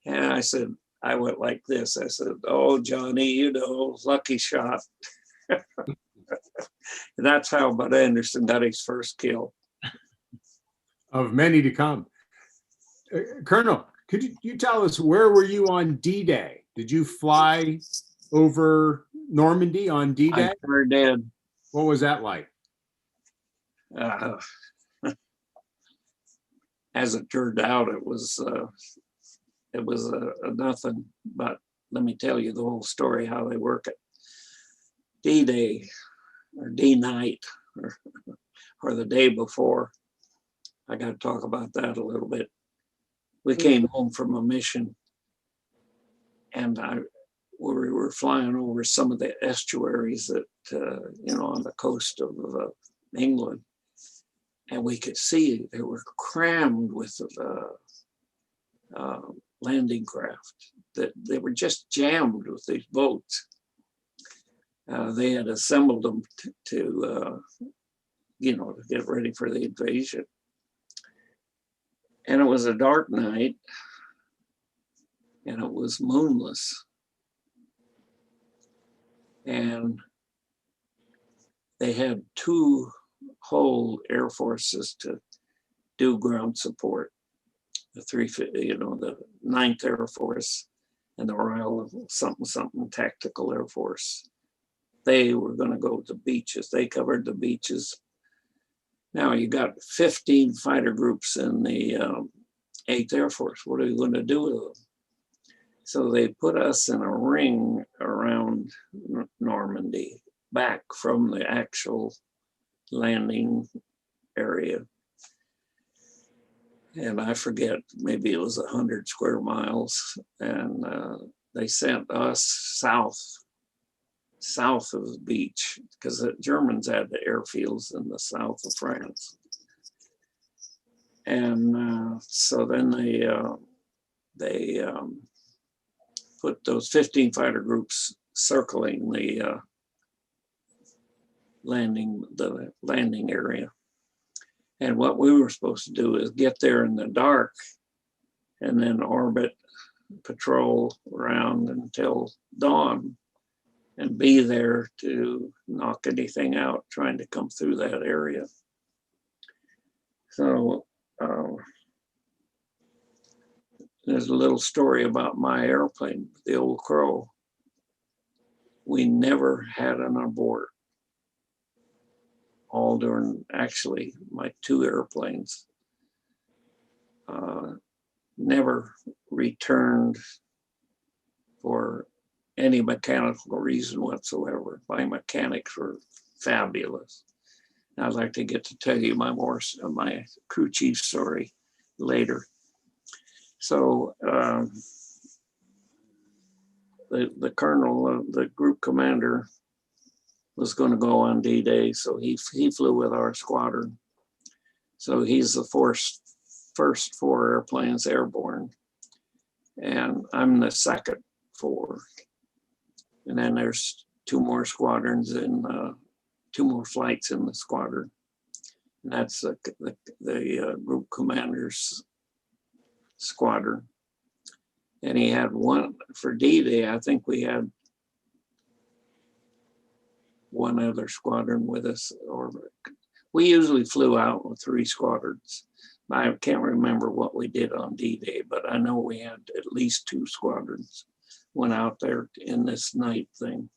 And I said, I went like this. I said, oh, Johnny, you know, lucky shot. And that's how Bud Anderson got his first kill. Of many to come. Colonel, could you tell us, where were you on D-Day? Did you fly over Normandy on D-Day? I sure did. What was that like? As it turned out, it was nothing. But let me tell you the whole story, how they work it. D-Day or D-Night or the day before. I got to talk about that a little bit. We came home from a mission and we were flying over some of the estuaries that, you know, on the coast of England. And we could see they were crammed with landing craft, that they were just jammed with these boats. They had assembled them to you know, to get ready for the invasion. And it was a dark night and it was moonless. And they had two whole air forces to do ground support. The 9th Air Force and the Royal something Tactical Air Force. They were going to go to beaches. They covered the beaches. Now you got 15 fighter groups in the 8th Air Force. What are you going to do with them? So they put us in a ring around Normandy, back from the actual landing area. And I forget, maybe it was 100 square miles. And they sent us south of the beach, because the Germans had the airfields in the south of France. And so then they put those 15 fighter groups circling the landing area. And what we were supposed to do is get there in the dark and then orbit, patrol around until dawn and be there to knock anything out trying to come through that area. So there's a little story about my airplane, the Old Crow. We never had an abort. All during, actually, my 2 airplanes. Never returned for any mechanical reason whatsoever. My mechanics were fabulous. And I'd like to get to tell you my crew chief story later. So the colonel, the group commander, was going to go on D-Day, so he flew with our squadron. So he's the first 4 airplanes airborne, and I'm the second 4. And then there's 2 more squadrons and 2 more flights in the squadron. And that's the group commander's squadron. And he had one for D-Day. I think we had one other squadron with us, or we usually flew out with 3 squadrons. I can't remember what we did on D-Day, but I know we had at least 2 squadrons went out there in this night thing.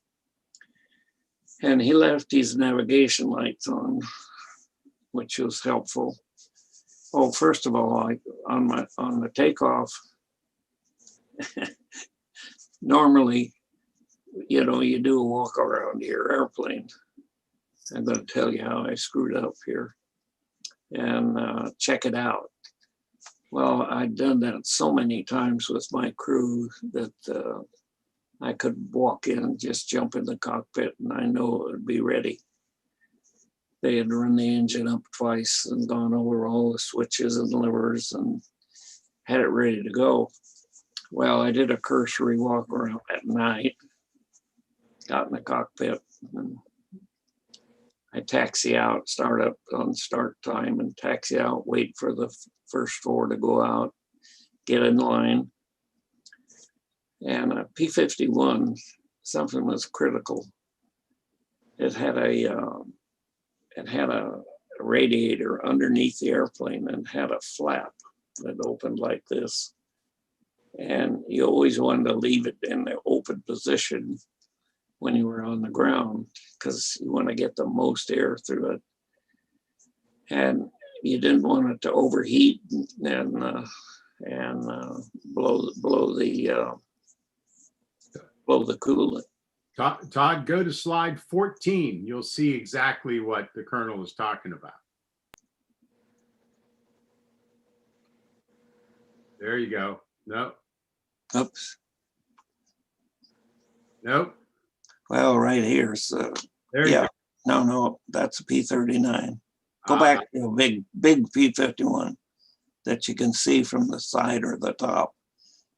And he left his navigation lights on, which was helpful. Oh, first of all, on the takeoff, normally, you know, you do a walk around your airplane. I'm going to tell you how I screwed up here and check it out. Well, I'd done that so many times with my crew that I could walk in and just jump in the cockpit and I know it would be ready. They had run the engine up twice and gone over all the switches and levers and had it ready to go. Well, I did a cursory walk around at night, got in the cockpit, and I taxi out, start up on start time and taxi out, wait for the first 4 to go out, get in line. And a P-51, something was critical. It had a radiator underneath the airplane and had a flap that opened like this. And you always wanted to leave it in the open position when you were on the ground because you want to get the most air through it. And you didn't want it to overheat and blow the coolant. Todd, go to slide 14. You'll see exactly what the Colonel is talking about. There you go. No. Oops. Nope. Well, right here. So There you yeah. go. No, that's a P-39. Go back to a big P-51 that you can see from the side or the top.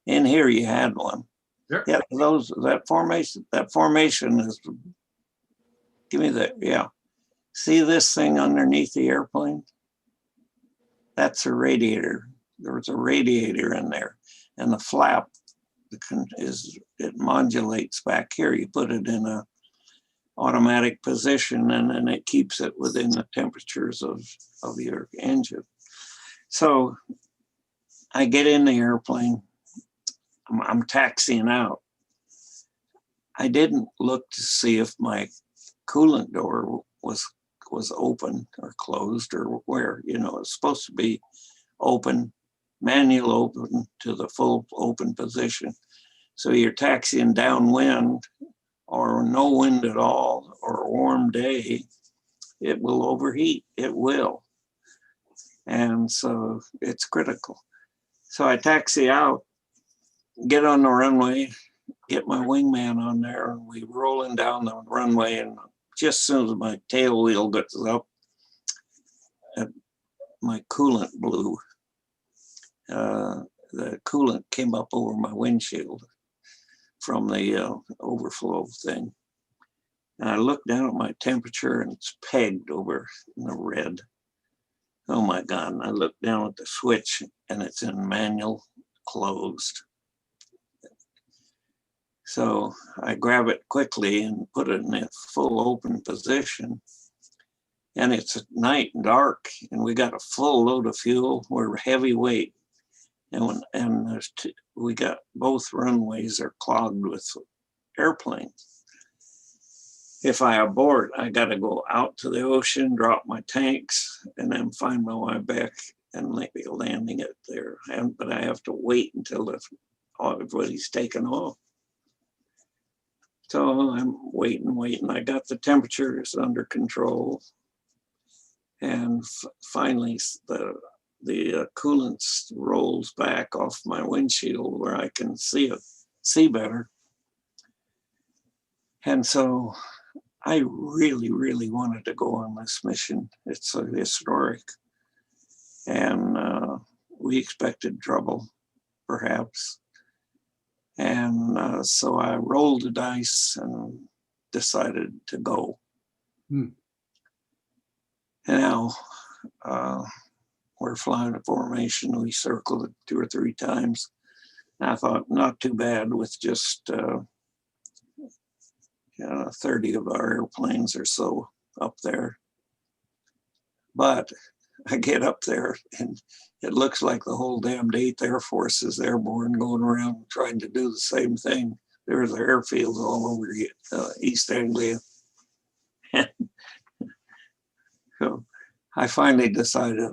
In here you had one. There. Yeah, that formation is, give me that, yeah. See this thing underneath the airplane? That's a radiator. There's a radiator in there. And the flap it modulates back here. You put it in a automatic position and then it keeps it within the temperatures of your engine. So I get in the airplane, I'm taxiing out. I didn't look to see if my coolant door was open or closed or where, you know, it's supposed to be open, manual open to the full open position. So you're taxiing downwind or no wind at all or a warm day, it will overheat, it will. And so it's critical. So I taxi out, get on the runway, get my wingman on there, and we rolling down the runway, and just as soon as my tail wheel gets up, my coolant blew. The coolant came up over my windshield from the overflow thing. And I looked down at my temperature and it's pegged over in the red. Oh my God. And I looked down at the switch and it's in manual closed. So I grab it quickly and put it in a full open position. And it's at night and dark and we got a full load of fuel. We're heavyweight. And we got both runways are clogged with airplanes. If I abort, I got to go out to the ocean, drop my tanks, and then find my way back and maybe landing it there. But I have to wait until everybody's taken off. So I'm waiting. I got the temperatures under control. And finally, the coolant rolls back off my windshield where I can see better. And so I really, really wanted to go on this mission. It's a historic. And we expected trouble, perhaps. And so I rolled the dice and decided to go. Now, we're flying a formation. We circled it 2 or 3 times. I thought, not too bad with just 30 of our airplanes or so up there. But I get up there and it looks like the whole damned 8th Air Force is airborne, going around trying to do the same thing. There's airfields all over East Anglia. So I finally decided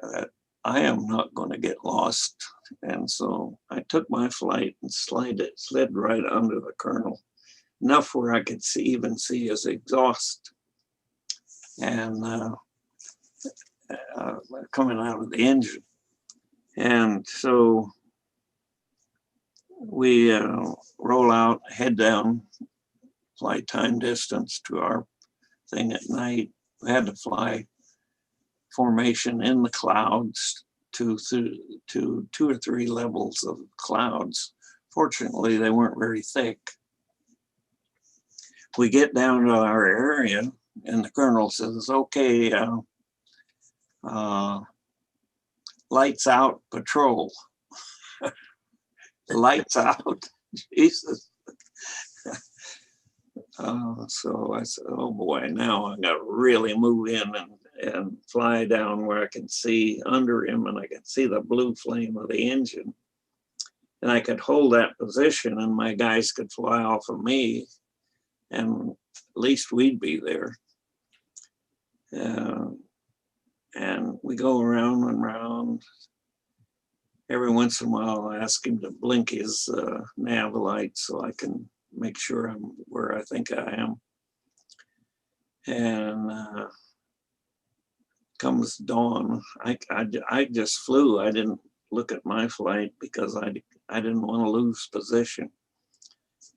that I am not going to get lost. And so I took my flight and slid right under the colonel, enough where I could even see his exhaust. And coming out of the engine. And so we roll out, head down, flight time distance to our thing at night. We had to fly formation in the clouds to 2 or 3 levels of clouds. Fortunately, they weren't very thick. We get down to our area and the colonel says, okay, lights out patrol. Lights out, Jesus. So I said, oh boy, now I got to really move in and fly down where I can see under him and I can see the blue flame of the engine. And I could hold that position and my guys could fly off of me and at least we'd be there. And we go around and around. Every once in a while, I ask him to blink his nav light so I can make sure I'm where I think I am. And comes dawn. I just flew. I didn't look at my flight because I didn't want to lose position.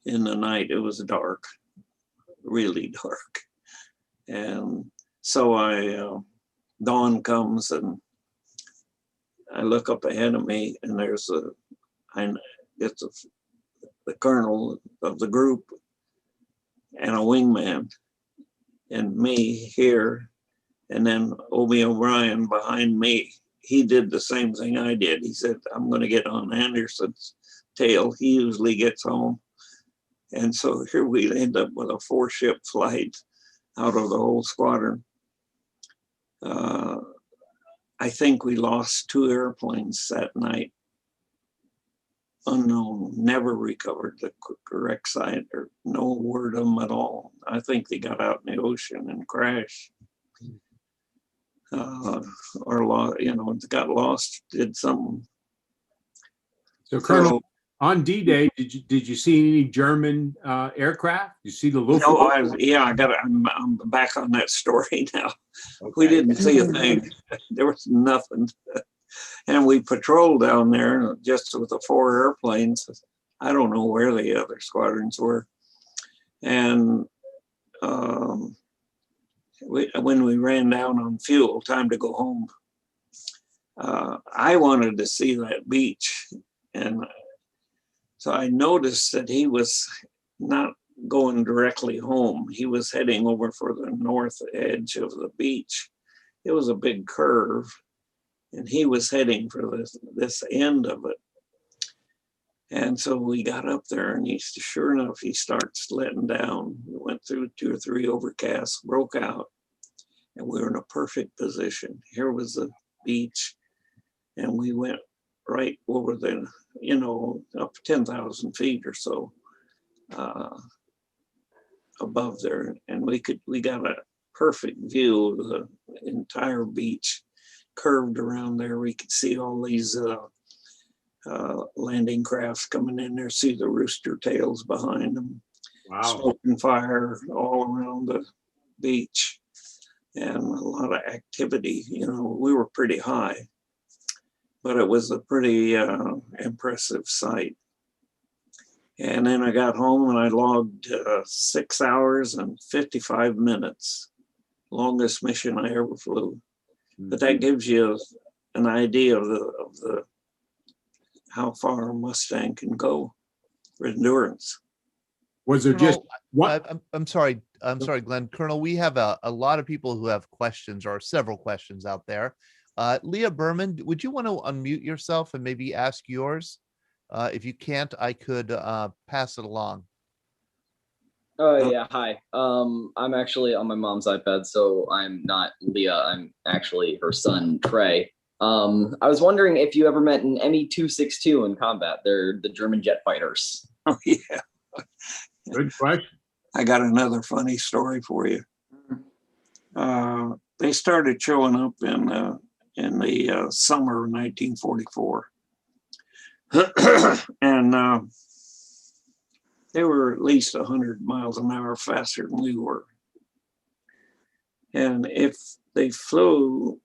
In the night, it was dark, really dark. And so dawn comes and I look up ahead of me and there's the colonel of the group and a wingman and me here, and then Obie O'Brien behind me. He did the same thing I did. He said, I'm going to get on Anderson's tail. He usually gets home. And so here we end up with a 4-ship flight out of the whole squadron. I think we lost 2 airplanes that night. Unknown, never recovered the correct site or no word of them at all. I think they got out in the ocean and crashed. Got lost, did something. So Colonel, on D-Day, did you see any German aircraft? You see the Luftwaffe? No, I'm back on that story now. Okay. We didn't see a thing. There was nothing. And we patrolled down there just with the 4 airplanes. I don't know where the other squadrons were. And when we ran down on fuel, time to go home, I wanted to see that beach. And so I noticed that he was not going directly home. He was heading over for the north edge of the beach. It was a big curve, and he was heading for this end of it. And so we got up there, and sure enough, he starts letting down. We went through 2 or 3 overcasts, broke out, and we were in a perfect position. Here was the beach, and we went right over up 10,000 feet or so above there, and we got a perfect view of the entire beach curved around there. We could see all these landing crafts coming in there, see the rooster tails behind them. Wow. Smoke and fire all around the beach and a lot of activity. We were pretty high, but it was a pretty impressive sight. And then I got home and I logged 6 hours and 55 minutes, longest mission I ever flew. But that gives you an idea of the how far a Mustang can go. endurance. Was there just Colonel, what? I'm sorry, Glenn. Colonel, we have a lot of people who have questions or several questions out there. Leah Berman, would you want to unmute yourself and maybe ask yours? If you can't, I could pass it along. Oh yeah, hi. I'm actually on my mom's iPad, so I'm not Leah. I'm actually her son, Trey. I was wondering if you ever met an Me-262 in combat. They're the German jet fighters. Oh yeah. Good question. I got another funny story for you. They started showing up in the summer of 1944. And they were at least 100 miles an hour faster than we were. And if they flew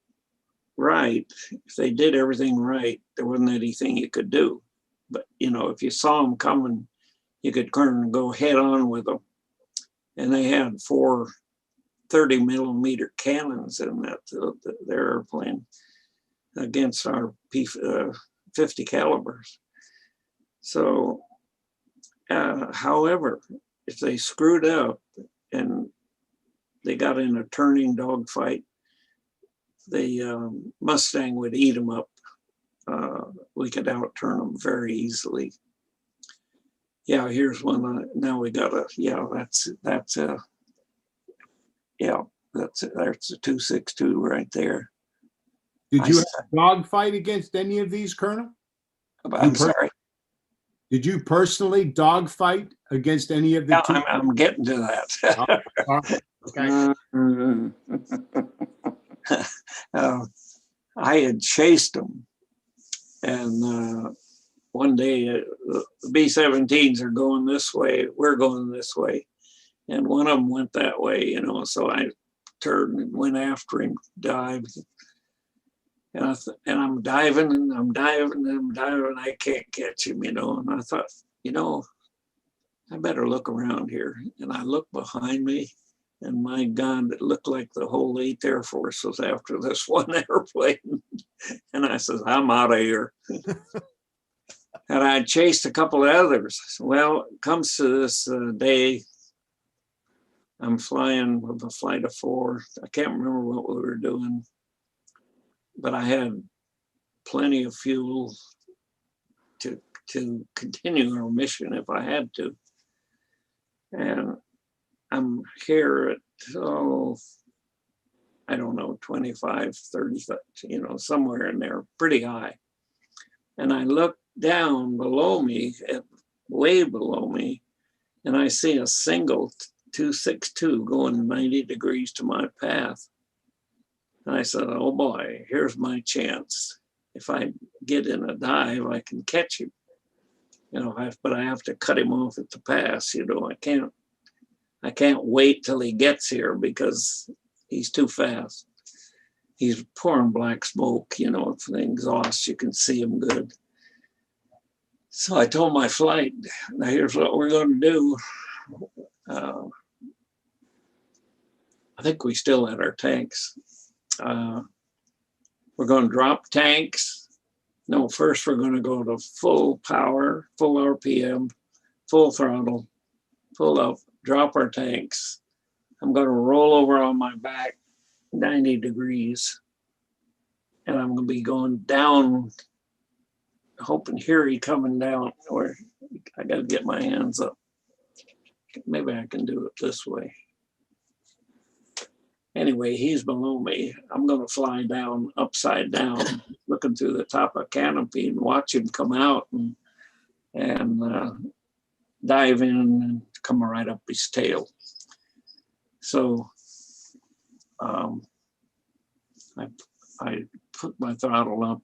right, if they did everything right, there wasn't anything you could do. But, you know, if you saw them coming, you could turn and go head on with them. And they had 4 30-millimeter cannons in their airplane against our P-50 calibers. So, however, if they screwed up and they got in a turning dogfight, the Mustang would eat them up. We could outturn them very easily. Yeah, here's one. Now we got a, yeah, that's a 262 right there. Did you have a dogfight against any of these, Colonel? I'm sorry. Did you personally dogfight against any of the two? I'm getting to that. Okay. I had chased them, and one day the B-17s are going this way, we're going this way, and one of them went that way, you know, so I turned and went after him, dived, and I'm diving and I'm diving and I'm diving, I can't catch him, you know, and I thought, you know, I better look around here, and I looked behind me, and my God, it looked like the whole 8th Air Force was after this one airplane. And I said, I'm out of here. And I chased a couple of others. Well, it comes to this day, I'm flying with a flight of 4. I can't remember what we were doing, but I had plenty of fuel to continue our mission if I had to. And I'm here at, I don't know, 25, 30, you know, somewhere in there, pretty high. And I look down below me, way below me, and I see a single 262 going 90 degrees to my path. And I said, oh boy, here's my chance. If I get in a dive, I can catch him. You know, but I have to cut him off at the pass. You know, I can't wait till he gets here because he's too fast. He's pouring black smoke, you know, from the exhaust, you can see him good. So I told my flight, now here's what we're going to do. I think we still had our tanks. We're going to drop tanks. No, first we're going to go to full power, full RPM, full throttle, full up, drop our tanks. I'm going to roll over on my back 90 degrees. And I'm going to be going down, hoping here he coming down, or I got to get my hands up. Maybe I can do it this way. Anyway, he's below me. I'm going to fly down upside down, looking through the top of canopy and watch him come out and dive in and come right up his tail. So I put my throttle up.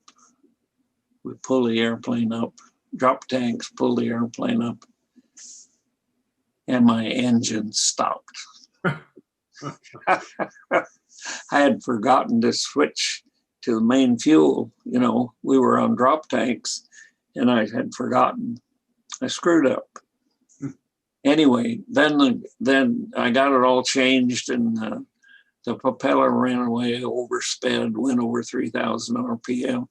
We pull the airplane up, drop tanks, pull the airplane up, and my engine stopped. I had forgotten to switch to the main fuel. You know, we were on drop tanks, and I had forgotten. I screwed up. Anyway, then I got it all changed, and the propeller ran away, oversped, went over 3,000 RPM.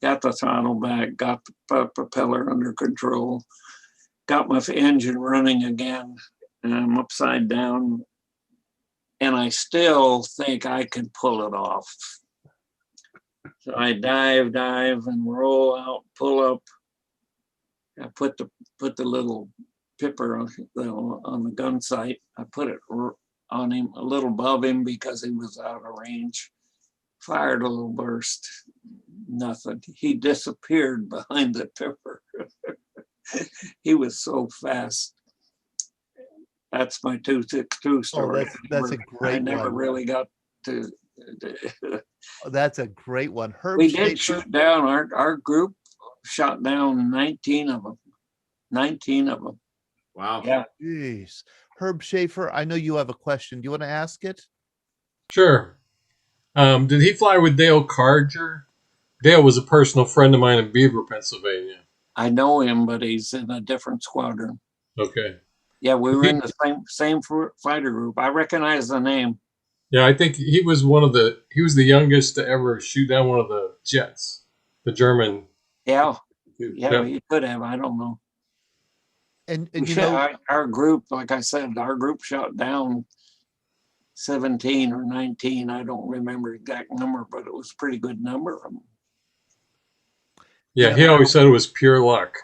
Got the throttle back, got the propeller under control, got my engine running again, and I'm upside down, and I still think I can pull it off. So I dive, and roll out, pull up. I put the little pipper on the gun sight. I put it on him a little above him because he was out of range. Fired a little burst. Nothing. He disappeared behind the pipper. He was so fast. That's my 262 story. That's a great I never one. really got to. That's a great one. Herb We did Schaefer- shoot down, our group shot down 19 of them. 19 of them. Wow. Yeah. Jeez. Herb Schaefer, I know you have a question. Do you want to ask it? Sure. Did he fly with Dale Carger? Dale was a personal friend of mine in Beaver, Pennsylvania. I know him, but he's in a different squadron. Okay. Yeah, we were in the same fighter group. I recognize the name. Yeah, I think he was the youngest to ever shoot down one of the jets, the German. Yeah, Yep. he could have. I don't know. And you know, Our group, like I said, our group shot down 17 or 19. I don't remember the exact number, but it was a pretty good number of them. Yeah, he always said it was pure luck.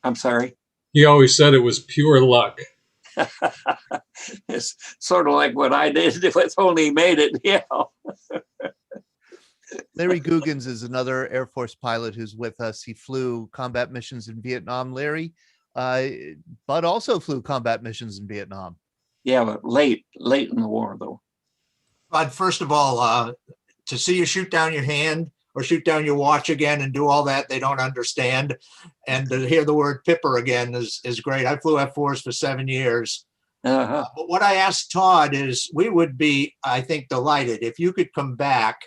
I'm sorry. He always said it was pure luck. It's sort of like what I did with only made it. Yeah. Larry Googans is another Air Force pilot who's with us. He flew combat missions in Vietnam, Larry, but also flew combat missions in Vietnam. Yeah, but late in the war, though. But first of all, to see you shoot down your hand or shoot down your watch again and do all that, they don't understand. And to hear the word pipper again is great. I flew F4s for 7 years. Uh-huh. But what I asked Todd is we would be, I think, delighted if you could come back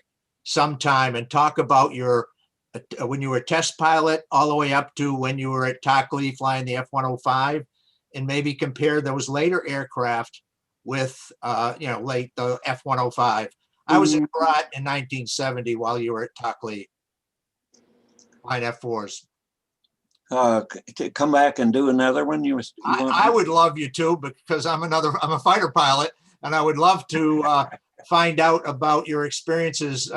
sometime and talk about your when you were a test pilot all the way up to when you were at Tockley flying the F-105, and maybe compare those later aircraft with late the F-105. I was in Brat in 1970 while you were at Tockley flying F4s. To come back and do another one. I would love you to, because I'm a fighter pilot, and I would love to find out about your experiences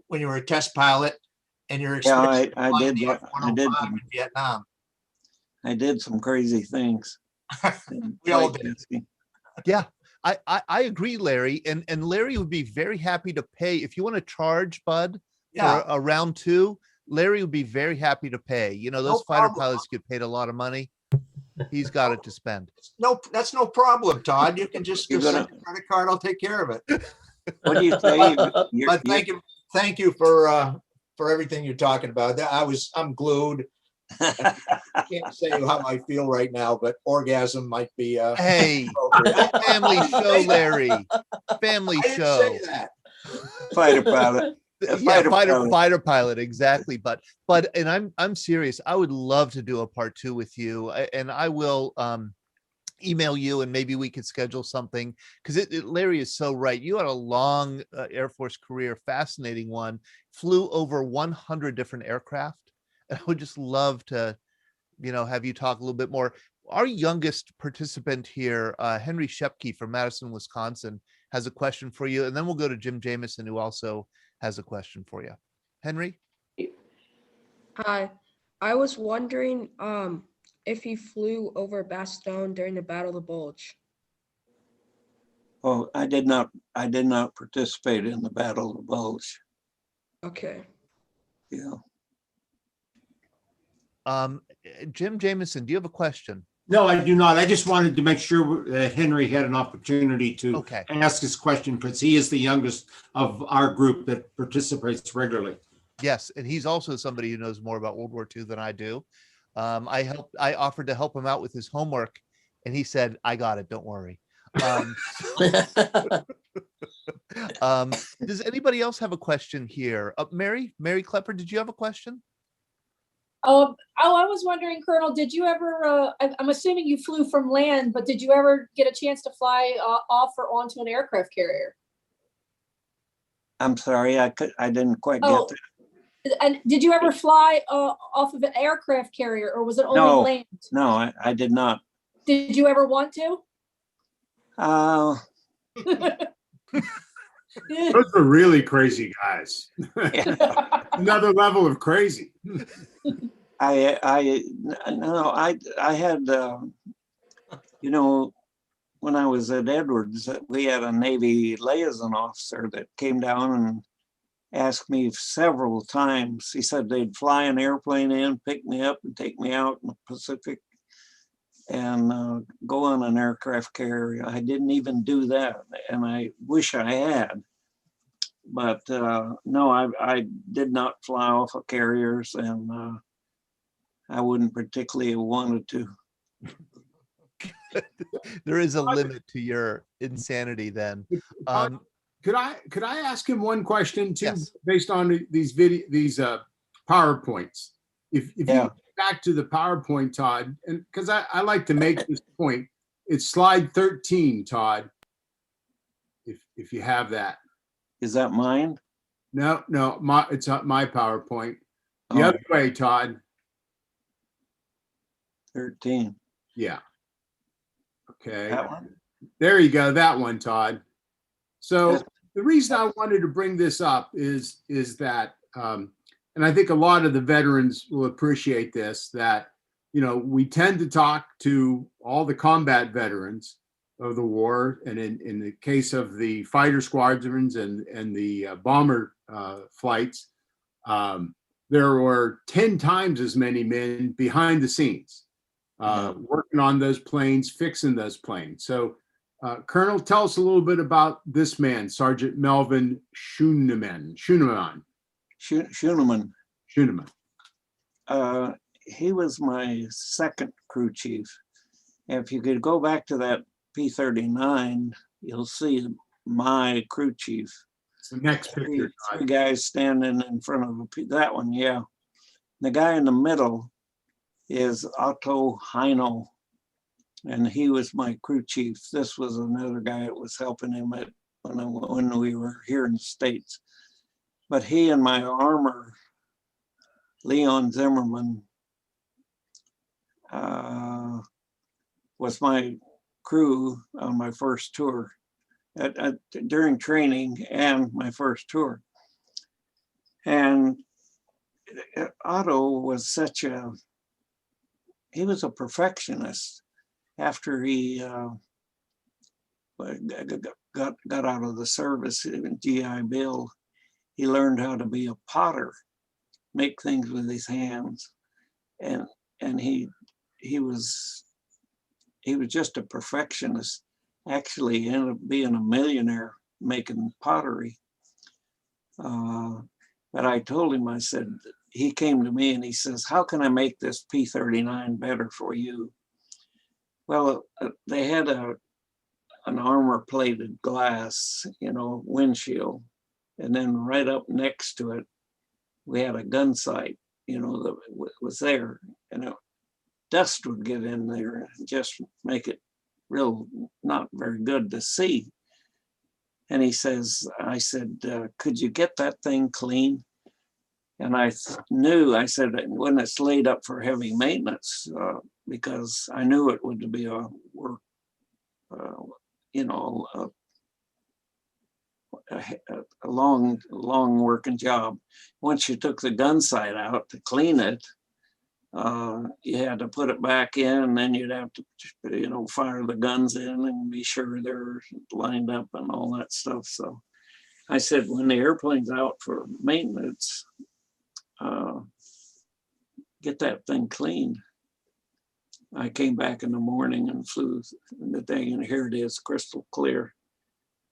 when you were a test pilot and your experience. I did in Vietnam. I did some crazy things. We all did. Yeah, I agree, Larry. And Larry would be very happy to pay if you want to charge Bud for a round two. Larry would be very happy to pay. You know, those fighter pilots get paid a lot of money. He's got it to spend. No, that's no problem, Todd. You can just send a credit card. I'll take care of it. What do you say? But thank you for everything you're talking about. I'm glued. I can't say how I feel right now, but orgasm might be. Hey, family show, Larry. Family show. Say that. Fighter pilot. Fighter pilot, exactly. But and I'm serious. I would love to do a part two with you, and I will email you, and maybe we could schedule something, because Larry is so right. You had a long Air Force career, fascinating one. Flew over 100 different aircraft, and I would just love to, have you talk a little bit more. Our youngest participant here, Henry Shepke from Madison, Wisconsin, has a question for you, and then we'll go to Jim Jamison, who also has a question for you. Henry? Hi. I was wondering if he flew over Bastogne during the Battle of the Bulge. Oh, I did not participate in the Battle of the Bulge. Okay. Yeah. Jim Jamison, do you have a question? No, I do not. I just wanted to make sure that Henry had an opportunity to ask his question, because he is the youngest of our group that participates regularly. Yes, and he's also somebody who knows more about World War II than I do. I offered to help him out with his homework, and he said, "I got it. Don't worry." Does anybody else have a question here? Mary Klepper, did you have a question? I was wondering, Colonel, did you ever, I'm assuming you flew from land, but did you ever get a chance to fly off or onto an aircraft carrier? I'm sorry, I didn't quite get that. And did you ever fly off of an aircraft carrier, or was it only No. land? No, I did not. Did you ever want to? Those are really crazy guys. Another level of crazy. I had, you know, when I was at Edwards, we had a Navy liaison officer that came down and asked me several times. He said they'd fly an airplane in, pick me up and take me out in the Pacific and go on an aircraft carrier. I didn't even do that, and I wish I had. But no, I did not fly off of carriers, and I wouldn't particularly have wanted to. There is a limit to your insanity then. Could I ask him one question too, Yes. based on these PowerPoints? If you go back to the PowerPoint, Todd, and because I like to make this point, it's slide 13, Todd. If you have that. Is that mine? No, it's not my PowerPoint. The other way, Todd. 13. Yeah. Okay. That one? There you go. That one, Todd. So the reason I wanted to bring this up is that, and I think a lot of the veterans will appreciate this, that, you know, we tend to talk to all the combat veterans of the war, and in the case of the fighter squadrons and the bomber flights, there were 10 times as many men behind the scenes working on those planes, fixing those planes. So Colonel, tell us a little bit about this man, Sergeant Melvin Schooneman. He was my second crew chief. If you could go back to that P-39, you'll see my crew chief. It's the next picture. Three guys standing in front of that one, yeah. The guy in the middle is Otto Heino, and he was my crew chief. This was another guy that was helping him when we were here in the States. But he and my armor, Leon Zimmerman, was my crew on my first tour, during training and my first tour. And Otto was he was a perfectionist. After he got out of the service in GI Bill, he learned how to be a potter, make things with his hands, and he was just a perfectionist. Actually, he ended up being a millionaire making pottery. But I told him, I said, he came to me and he says, "How can I make this P-39 better for you?" Well, they had an armor plated glass, windshield. And then right up next to it, we had a gun sight, that was there. And dust would get in there and just make it not very good to see. And I said, "Could you get that thing clean?" And I said, when it's laid up for heavy maintenance, because I knew it would be a work, a long working job. Once you took the gun sight out to clean it, you had to put it back in, and then you'd have to, fire the guns in and be sure they're lined up and all that stuff. So I said, when the airplane's out for maintenance, get that thing cleaned. I came back in the morning and flew the thing, and here it is, crystal clear.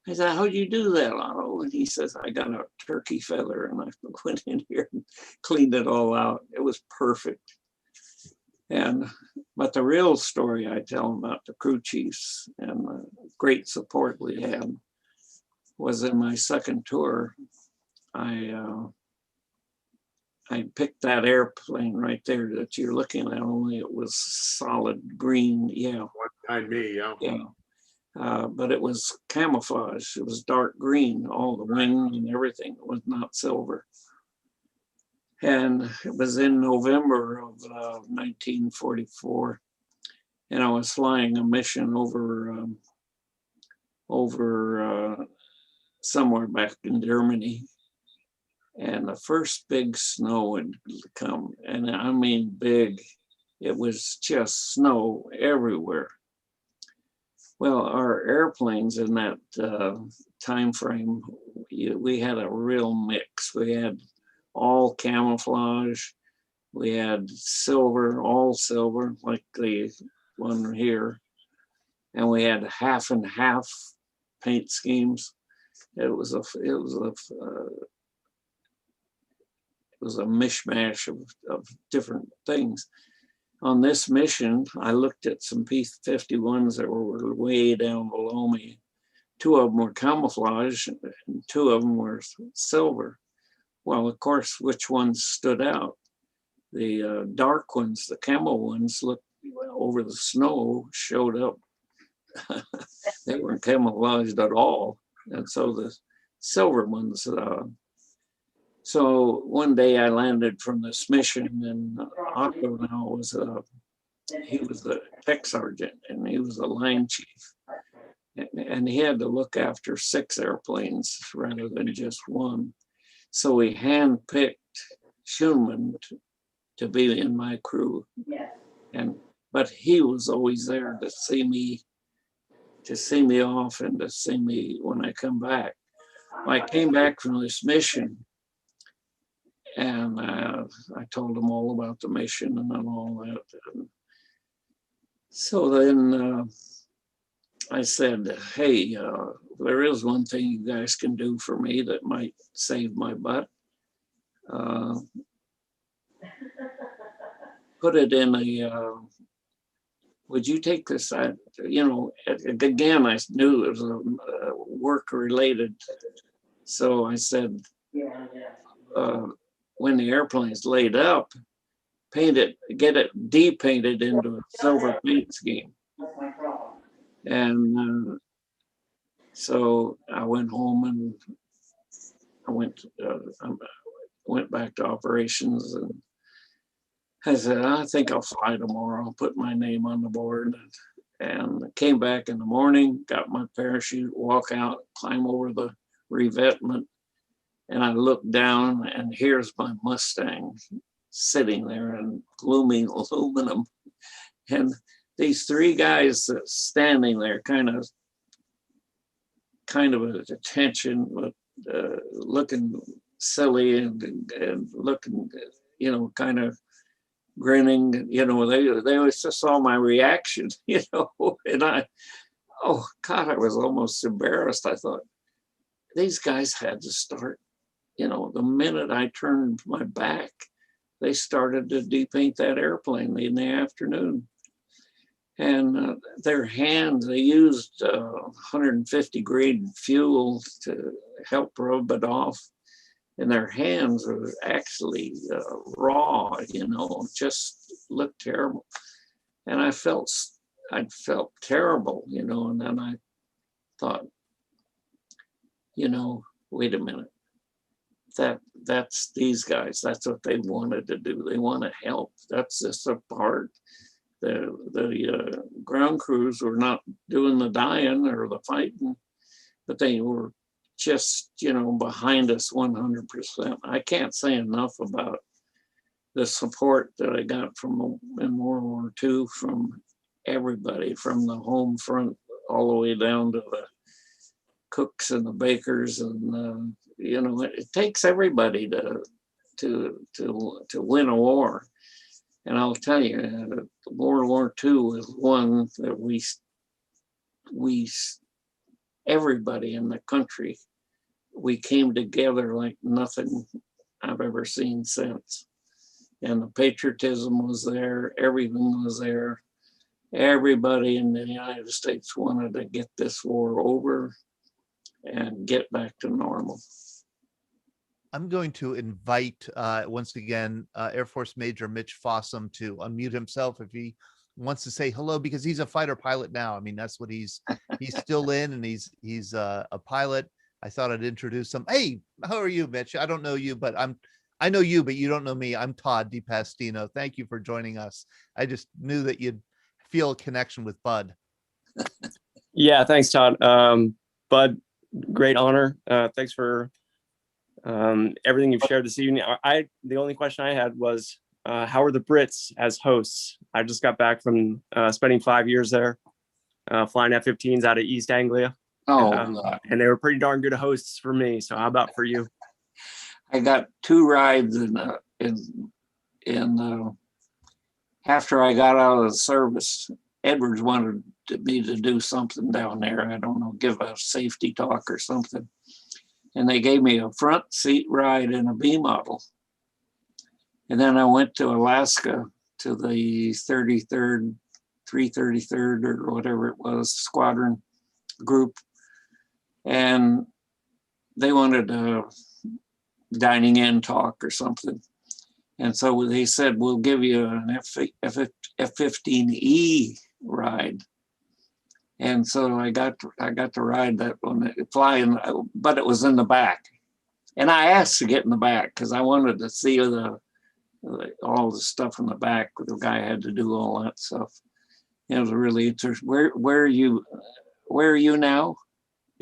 I said, "How'd you do that, Otto?" And he says, "I got a turkey feather and I went in here and cleaned it all out. It was perfect." But the real story I tell about the crew chiefs and the great support we had was in my second tour. I picked that airplane right there that you're looking at, only it was solid green. Yeah. Behind me, yeah. Yeah. But it was camouflage. It was dark green, all the wings and everything. It was not silver. And it was in November of 1944. And I was flying a mission over somewhere back in Germany. And the first big snow had come, and I mean big. It was just snow everywhere. Well, our airplanes in that time frame, we had a real mix. We had all camouflage. We had silver, all silver, like the one here. And we had half and half paint schemes. It was a mishmash of different things. On this mission, I looked at some P-51s that were way down below me. 2 of them were camouflage and 2 of them were silver. Well, of course, which ones stood out? The dark ones, the camo ones, looked over the snow, showed up. They weren't camouflaged at all. And so the silver ones, so one day I landed from this mission, and Otto now was he was the tech sergeant, and he was the line chief, and he had to look after 6 airplanes rather than just one. So he handpicked Schumann to be in my crew, but he was always there to see me off and to see me when I come back. I came back from this mission. And I told them all about the mission and all that. And so then I said, hey, there is one thing you guys can do for me that might save my butt. Put it in a, would you take this? Again, I knew it was work related. So I said, when the airplane's laid up, paint it, get it depainted into a silver paint scheme. And so I went home and I went back to operations, and I said, I think I'll fly tomorrow. I'll put my name on the board. And came back in the morning, got my parachute, walk out, climb over the revetment. And I looked down, and here's my Mustang sitting there in gloomy aluminum. And these 3 guys standing there, kind of at attention, but looking silly and looking, kind of grinning. They always just saw my reaction, and oh God, I was almost embarrassed. I thought, these guys had to start. The minute I turned my back, they started to depaint that airplane in the afternoon. And their hands, they used 150 grade fuel to help rub it off. And their hands were actually raw, just looked terrible. And I felt terrible, and then I thought, wait a minute. That's these guys. That's what they wanted to do. They want to help. That's just a part. The ground crews were not doing the dying or the fighting, but they were just behind us 100%. I can't say enough about the support that I got in World War II from everybody, from the home front all the way down to the cooks and the bakers, and it takes everybody to win a war. And I'll tell you, World War II is one that we everybody in the country, we came together like nothing I've ever seen since. And the patriotism was there, everything was there. Everybody in the United States wanted to get this war over and get back to normal. I'm going to invite, once again, Air Force Major Mitch Fossum to unmute himself if he wants to say hello, because he's a fighter pilot now. I mean, that's what he's still in, and he's a pilot. I thought I'd introduce him. Hey, how are you, Mitch? I don't know you, but I know you, but you don't know me. I'm Todd DiPastino. Thank you for joining us. I just knew that you'd feel a connection with Bud. Yeah, thanks, Todd. Bud, great honor. Thanks for everything you've shared this evening. The only question I had was, how are the Brits as hosts? I just got back from spending 5 years there, flying F-15s out of East Anglia. And they were pretty darn good hosts for me. So how about for you? I got 2 rides after I got out of the service. Edwards wanted me to do something down there. I don't know, give a safety talk or something. And they gave me a front seat ride in a B model. And then I went to Alaska to the 33rd, 333rd or whatever it was, squadron group. And they wanted a dining in talk or something. And so they said, we'll give you an F-15E ride. And so I got to ride that one, flying, but it was in the back. And I asked to get in the back because I wanted to see all the stuff in the back. The guy had to do all that stuff. It was really interesting. Where are you now?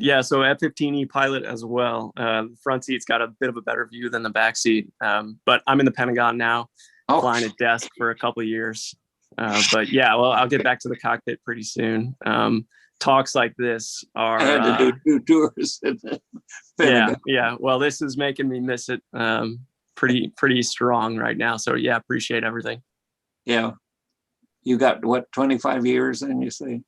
Yeah, so F-15E pilot as well. Front seat's got a bit of a better view than the back seat, but I'm in the Pentagon now, flying a desk for a couple of years. But yeah, well, I'll get back to the cockpit pretty soon. Talks like this are. I had to do 2 tours. Yeah. Well, this is making me miss it pretty strong right now. So yeah, appreciate everything. Yeah, you got what, 25 years? Then you say?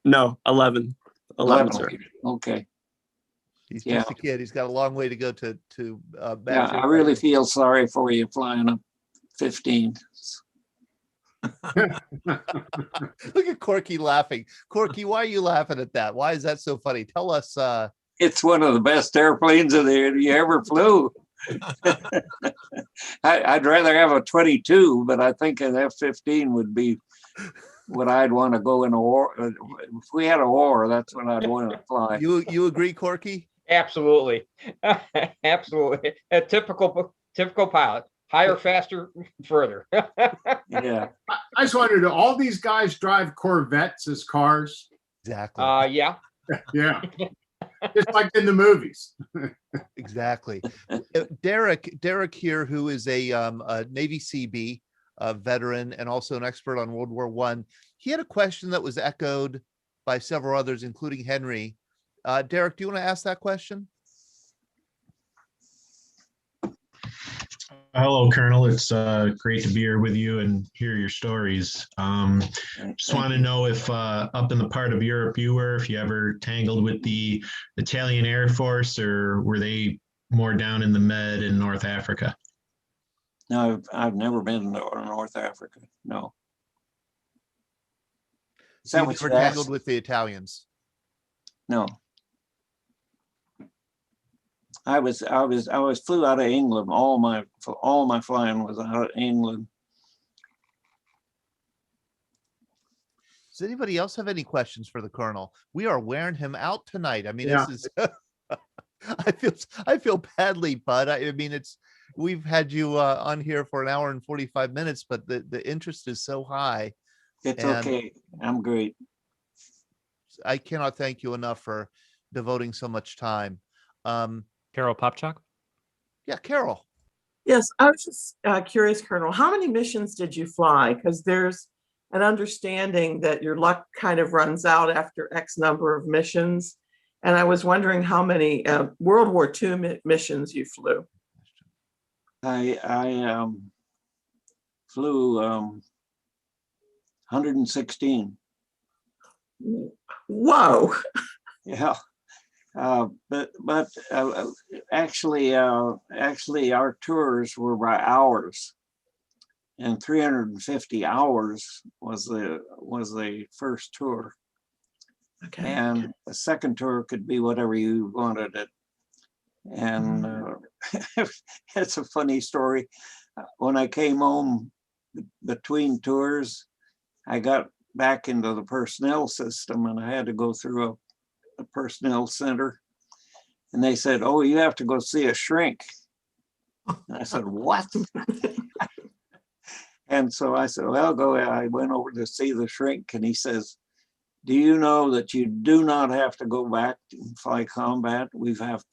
No, 11. 11, sir. Okay. He's just a kid. He's got a long way to go to yeah, I really feel sorry for you flying a 15. Look at Corky laughing. Corky, why are you laughing at that? Why is that so funny? Tell us. It's one of the best airplanes you ever flew. I'd rather have a 22, but I think an F-15 would be what I'd want to go in a war. If we had a war, that's what I'd want to fly. You agree, Corky? Absolutely. Absolutely. A typical pilot. Higher, faster, further. Yeah. I just wondered, do all these guys drive Corvettes as cars? Exactly. Yeah. Yeah. Just like in the movies. Exactly. Derek here, who is a Navy CB veteran and also an expert on World War I. He had a question that was echoed by several others, including Henry. Derek, do you want to ask that question? Hello, Colonel. It's great to be here with you and hear your stories. Just want to know if up in the part of Europe you were, if you ever tangled with the Italian Air Force, or were they more down in the Med in North Africa? No, I've never been to North Africa. No. Is that what you were tangled with the Italians? No. I flew out of England. All my flying was out of England. Does anybody else have any questions for the Colonel? We are wearing him out tonight. I mean, This is. I feel badly, Bud. I mean, we've had you on here for an hour and 45 minutes, but the interest is so high. It's okay. I'm great. I cannot thank you enough for devoting so much time. Carol Popchak? Yeah, Carol. Yes, I was just curious, Colonel, how many missions did you fly? Because there's an understanding that your luck kind of runs out after X number of missions. And I was wondering how many World War II missions you flew. I flew 116. Whoa. Yeah. But actually our tours were by hours, and 350 hours was the first tour. Okay. And the second tour could be whatever you wanted it. And it's a funny story. When I came home between tours, I got back into the personnel system, and I had to go through a personnel center, and they said, "Oh, you have to go see a shrink." And I said, what? And so I said, well, go ahead. I went over to see the shrink, and he says, do you know that you do not have to go back and fly combat? We've have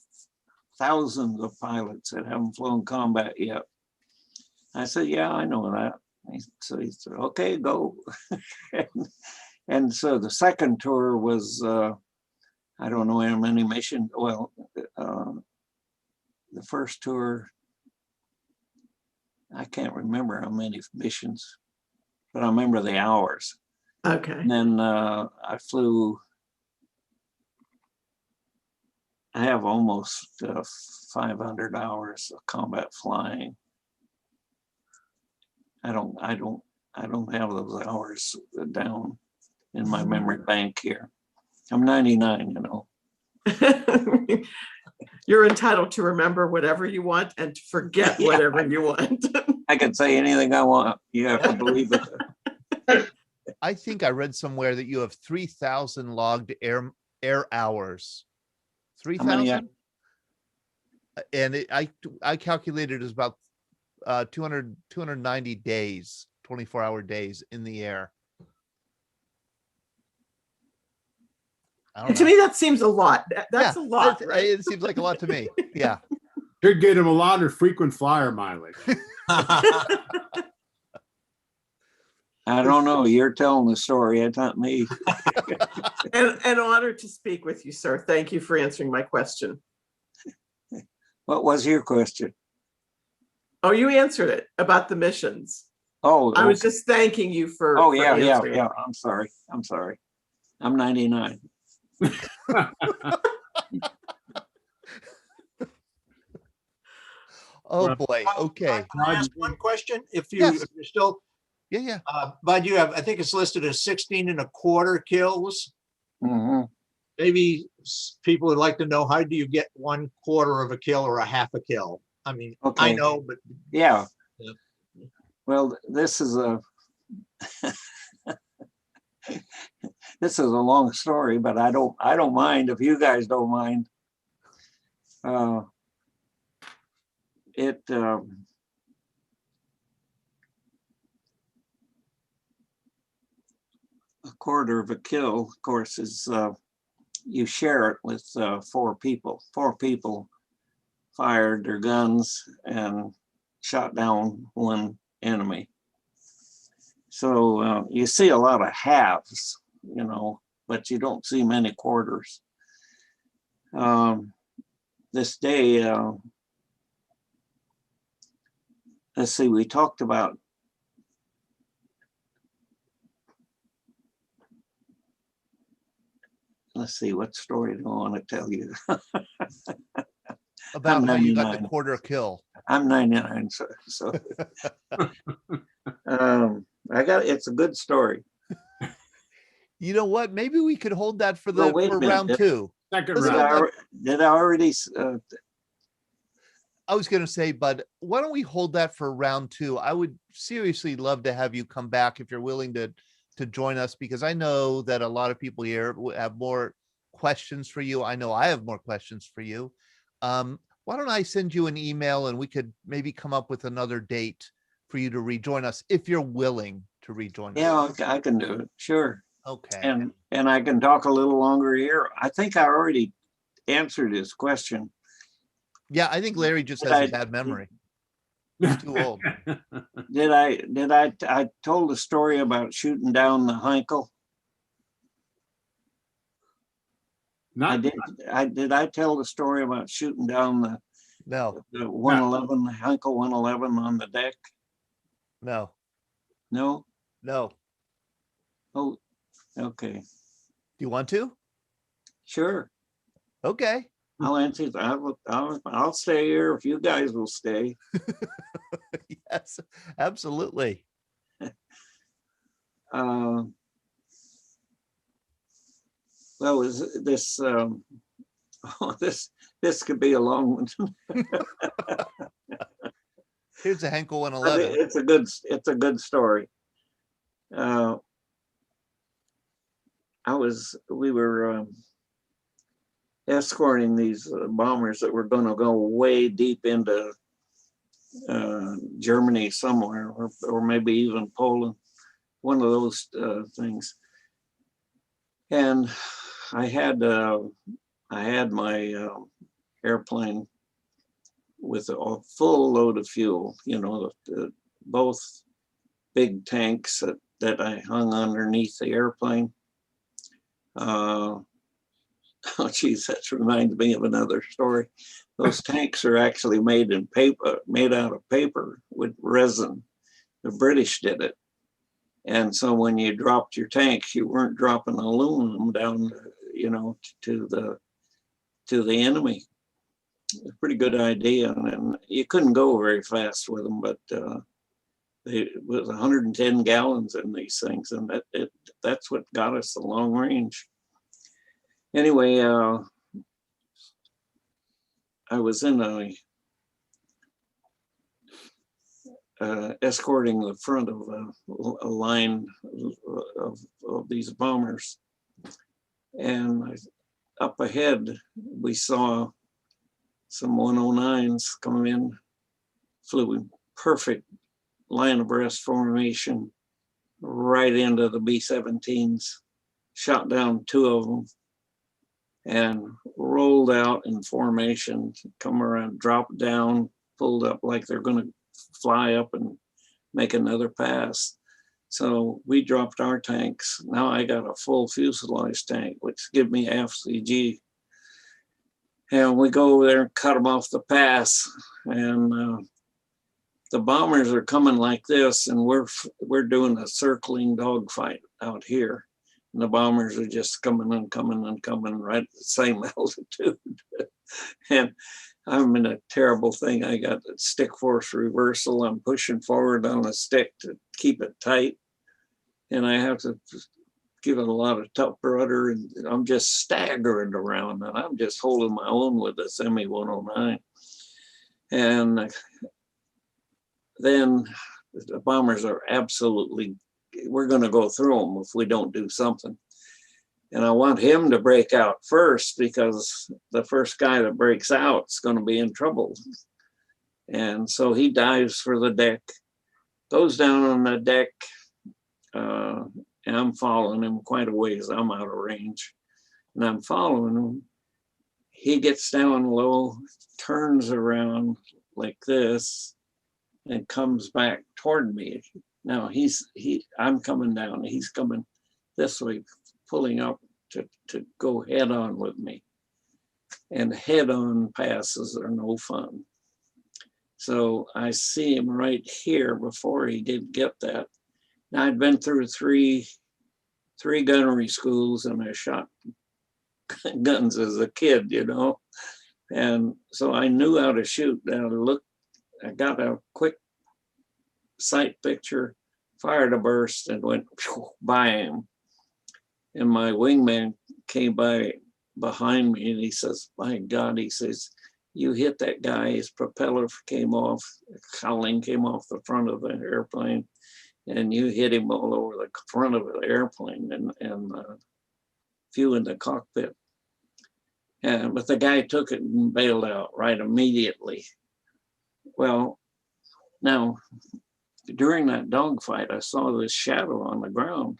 thousands of pilots that haven't flown combat yet. I said, yeah, I know that. So he said, okay, go. and so the second tour was, I don't know how many missions. Well, the first tour, I can't remember how many missions, but I remember the hours. Okay. And then I flew, I have almost 500 hours of combat flying. I don't have those hours down in my memory bank here. I'm 99, you know. You're entitled to remember whatever you want and to forget whatever you want. I can say anything I want. You have to believe it. I think I read somewhere that you have 3,000 logged air hours. 3,000? And I calculated it as about 290 days, 24-hour days in the air. And to me, that seems a lot. That's a lot, right? It seems like a lot to me. Yeah. Should get him a lot of frequent flyer mileage. I don't know. You're telling the story. It's not me. An honor to speak with you, sir. Thank you for answering my question. What was your question? Oh, you answered it about the missions. Oh, I was just thanking you for. Oh, for yeah. answering it. I'm sorry. I'm 99. Oh boy. Okay. Can I ask one question? If you're still, yeah. Bud, you have, I think it's listed as 16.25 kills. Mm-hmm. Maybe people would like to know, how do you get 1/4 of a kill or a half a kill? I mean, Okay. I know, but yeah. Well, this is a this is a long story, but I don't mind if you guys don't mind. A quarter of a kill, of course, is you share it with 4 people. 4 people fired their guns and shot down one enemy. So you see a lot of halves, you know, but you don't see many quarters. This day, let's see, we talked about let's see, what story do I want to tell you? About how you got the quarter kill. I'm 99, so it's a good story. You know what? Maybe we could hold that for the for round 2. Second round. Did I already? I was going to say, Bud, why don't we hold that for round 2? I would seriously love to have you come back if you're willing to join us, because I know that a lot of people here have more questions for you. I know I have more questions for you. Why don't I send you an email and we could maybe come up with another date for you to rejoin us if you're willing to rejoin us. Yeah, I can do it. Sure. Okay. And I can talk a little longer here. I think I already answered his question. Yeah, I think Larry just has a bad memory. He's too old. I told a story about shooting down the Heinkel? Did I tell the story about shooting down the 111, the Heinkel 111 on the deck? No. No? No. Oh, okay. Do you want to? Sure. Okay. I'll answer. I'll stay here if you guys will stay. Yes, absolutely. Well, is this this could be a long one. Here's a Heinkel 111. It's a good story. We were escorting these bombers that were going to go way deep into Germany somewhere, or maybe even Poland, one of those things. And I had my airplane with a full load of fuel, you know, both big tanks that I hung underneath the airplane. Oh, geez, that reminds me of another story. Those tanks are actually made out of paper with resin. The British did it. And so when you dropped your tanks, you weren't dropping aluminum down, you know, to the enemy. A pretty good idea. And you couldn't go very fast with them, but it was 110 gallons in these things. And that's what got us the long range. Anyway, I was in escorting the front of a line of these bombers. And up ahead, we saw some 109s come in, flew in perfect line abreast formation right into the B-17s, shot down 2 of them, and rolled out in formation, come around, dropped down, pulled up like they're going to fly up and make another pass. So we dropped our tanks. Now I got a full fuselage tank, which give me half CG. And we go over there and cut them off the pass. And the bombers are coming like this, and we're doing a circling dogfight out here. And the bombers are just coming and coming and coming right at the same altitude. And I'm in a terrible thing. I got the stick force reversal. I'm pushing forward on the stick to keep it tight. And I have to give it a lot of top rudder, and I'm just staggering around, and I'm just holding my own with this ME-109. And then the bombers are absolutely, we're going to go through them if we don't do something. And I want him to break out first, because the first guy that breaks out is going to be in trouble. And so he dives for the deck, goes down on the deck, and I'm following him quite a ways. I'm out of range, and I'm following him. He gets down low, turns around like this, and comes back toward me. Now I'm coming down, he's coming this way, pulling up to go head on with me. And head on passes are no fun. So I see him right here before he did get that. Now I'd been through three gunnery schools, and I shot guns as a kid, you know. And so I knew how to shoot. And I got a quick sight picture, fired a burst, and went by him. And my wingman came by behind me, and he says, "My God," he says, "you hit that guy. His propeller came off, cowling came off the front of the airplane, and you hit him all over the front of the airplane and few in the cockpit." But the guy took it and bailed out right immediately. Well, now, during that dogfight, I saw this shadow on the ground.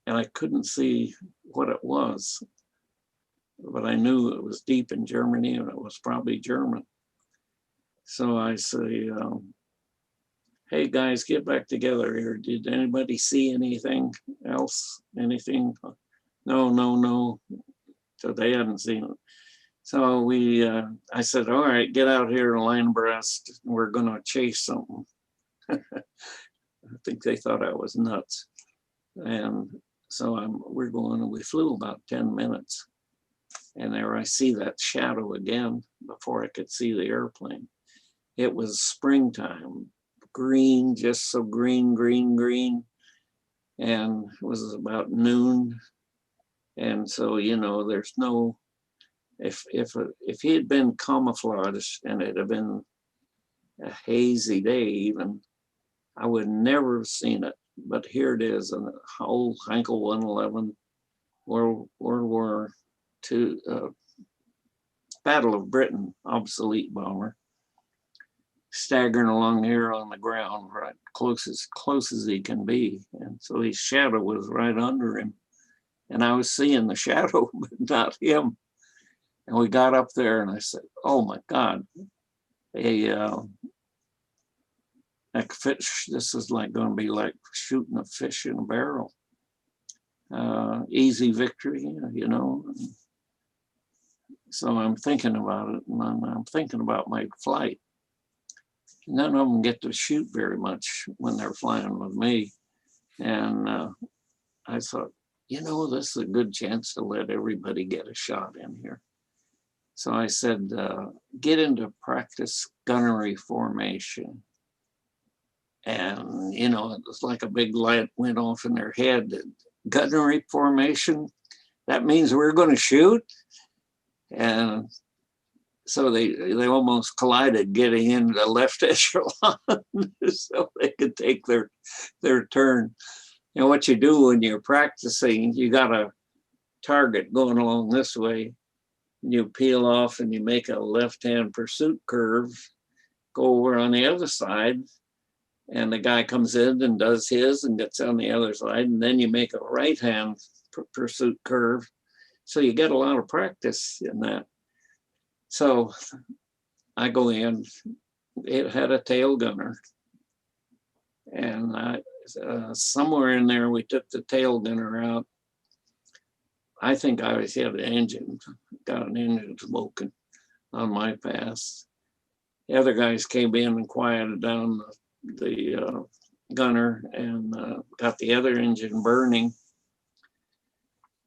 And I couldn't see what it was, but I knew it was deep in Germany, and it was probably German. So I say, "Hey guys, get back together here. Did anybody see anything else? Anything?" No. So they hadn't seen it. So I said, "All right, get out here and line abreast. We're gonna chase something." I think they thought I was nuts. And so we're going, and we flew about 10 minutes. And there I see that shadow again before I could see the airplane. It was springtime, green, just so green. And it was about noon. And so, you know, there's no, if he had been camouflaged and it had been a hazy day even, I would never have seen it. But here it is, an old Heinkel 111 World War II Battle of Britain obsolete bomber, staggering along here on the ground, right close as he can be. And so his shadow was right under him. And I was seeing the shadow, but not him. And we got up there and I said, oh my God, like fish, this is like going to be like shooting a fish in a barrel. Easy victory, you know. So I'm thinking about it, and I'm thinking about my flight. None of them get to shoot very much when they're flying with me. And I thought, you know, this is a good chance to let everybody get a shot in here. So I said, get into practice gunnery formation. And, you know, it was like a big light went off in their head. Gunnery formation, that means we're going to shoot. And so they almost collided getting into the left echelon so they could take their turn. You know, what you do when you're practicing, you got a target going along this way. You peel off and you make a left-hand pursuit curve, go over on the other side, and the guy comes in and does his and gets on the other side, and then you make a right-hand pursuit curve. So you get a lot of practice in that. So I go in, it had a tail gunner, and somewhere in there we took the tail gunner out. I think I was hit an engine, got an engine smoking on my pass. The other guys came in and quieted down the gunner and got the other engine burning.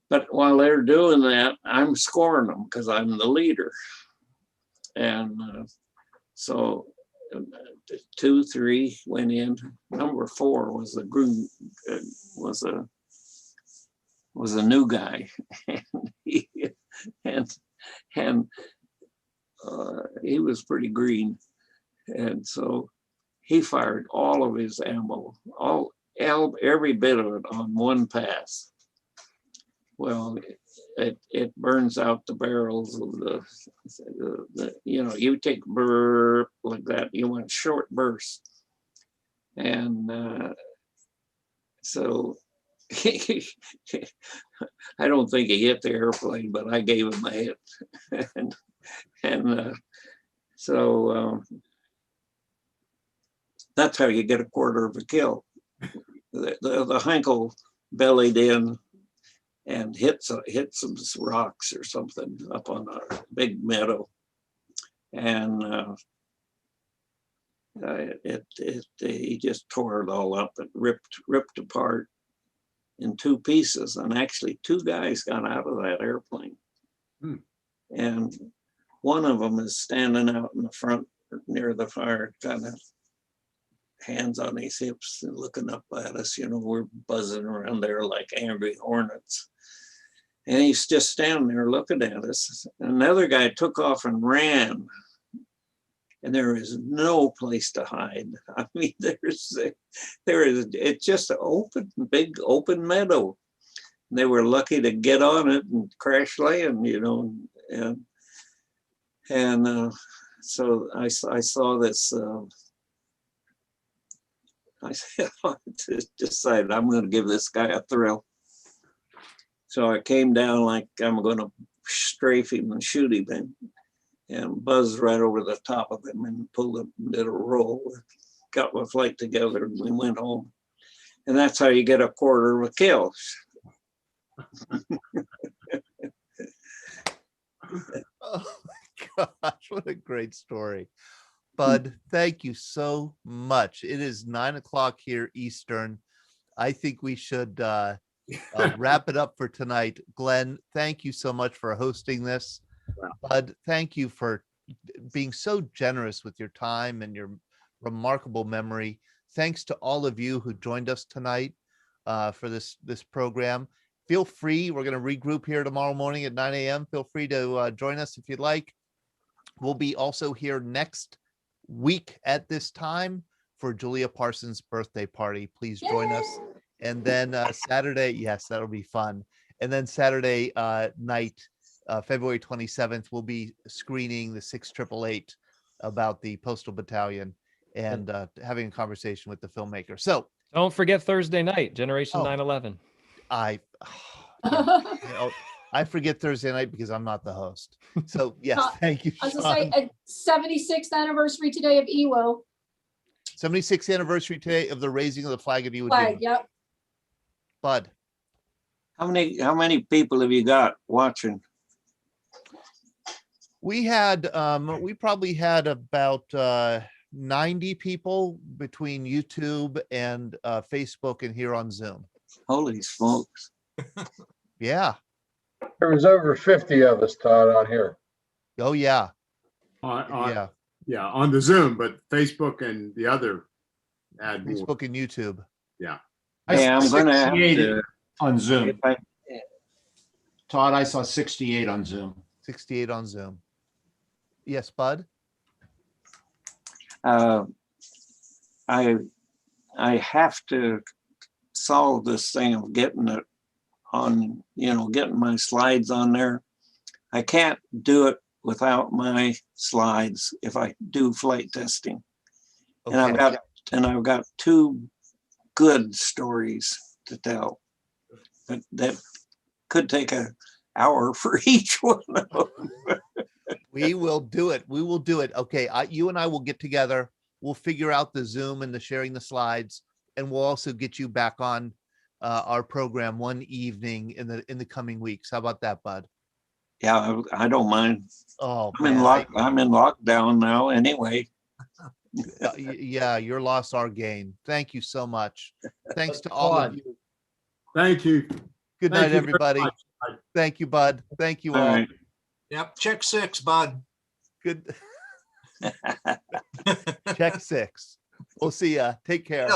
But while they're doing that, I'm scoring them because I'm the leader. And so 2, 3 went in. Number 4 was a groom, was a new guy, and he was pretty green, and so he fired all of his ammo, every bit of it on one pass. Well, it burns out the barrels of the you know, you take burp like that, you want short bursts, and so I don't think he hit the airplane, but I gave him a hit. and so that's how you get a quarter of a kill. The Heinkel bellied in and hit some rocks or something up on a big meadow. And he just tore it all up and ripped apart in 2 pieces, and actually 2 guys got out of that airplane. And one of them is standing out in the front near the fire, kind of hands on his hips and looking up at us. You know, we're buzzing around there like angry hornets. And he's just standing there looking at us. Another guy took off and ran. And there is no place to hide. I mean, it's just an big open meadow. And they were lucky to get on it and crash land, you know. And so I saw this. I decided I'm going to give this guy a thrill. So I came down like I'm going to strafe him and shoot him, and buzzed right over the top of him and pulled him, did a roll, got my flight together, and we went home. And that's how you get a quarter of a kill. Oh my gosh, what a great story. Bud, thank you so much. It is 9 o'clock here Eastern. I think we should wrap it up for tonight. Glenn, thank you so much for hosting this. Wow. Bud, thank you for being so generous with your time and your remarkable memory. Thanks to all of you who joined us tonight for this program. Feel free, we're going to regroup here tomorrow morning at 9 a.m. Feel free to join us if you'd like. We'll be also here next week at this time for Julia Parsons' birthday party. Please join us. And then Saturday, yes, that'll be fun. And then Saturday night, February 27th, we'll be screening the 6888 about the Postal Battalion and having a conversation with the filmmaker. So don't forget Thursday night, Generation Oh. 9/11. I forget Thursday night because I'm not the host. So yes, thank you, I was gonna say, Sean. a 76th anniversary today of EWO 76th anniversary today of the raising of the flag of Iwo flag. Jima. Yep. Bud, How many people have you got watching? we probably had about 90 people between YouTube and Facebook and here on Zoom. Holy smokes. Yeah. There was over 50 of us, Todd, on here. Oh yeah. Yeah, on the Zoom, but Facebook and the other add more. Facebook and YouTube. Yeah. Hey, I'm going to have 68 to. on Zoom. If I- Todd, I saw 68 on Zoom. 68 on Zoom. Yes, Bud. I have to solve this thing of getting it on, getting my slides on there. I can't do it without my slides if I do flight testing. Okay. And I've got two good stories to tell. That could take an hour for each one of them. We will do it. We will do it. Okay, you and I will get together. We'll figure out the Zoom and the sharing the slides, and we'll also get you back on our program one evening in the coming weeks. How about that, Bud? Yeah, I don't mind. Oh, I'm in lockdown now anyway. Yeah, your loss, our gain. Thank you so much. Thanks to all of you. Thank you. Good night, everybody. Thank you, Bud. Thank you all. right. Yep, check 6, Bud. Good. Check 6. We'll see ya. Take care.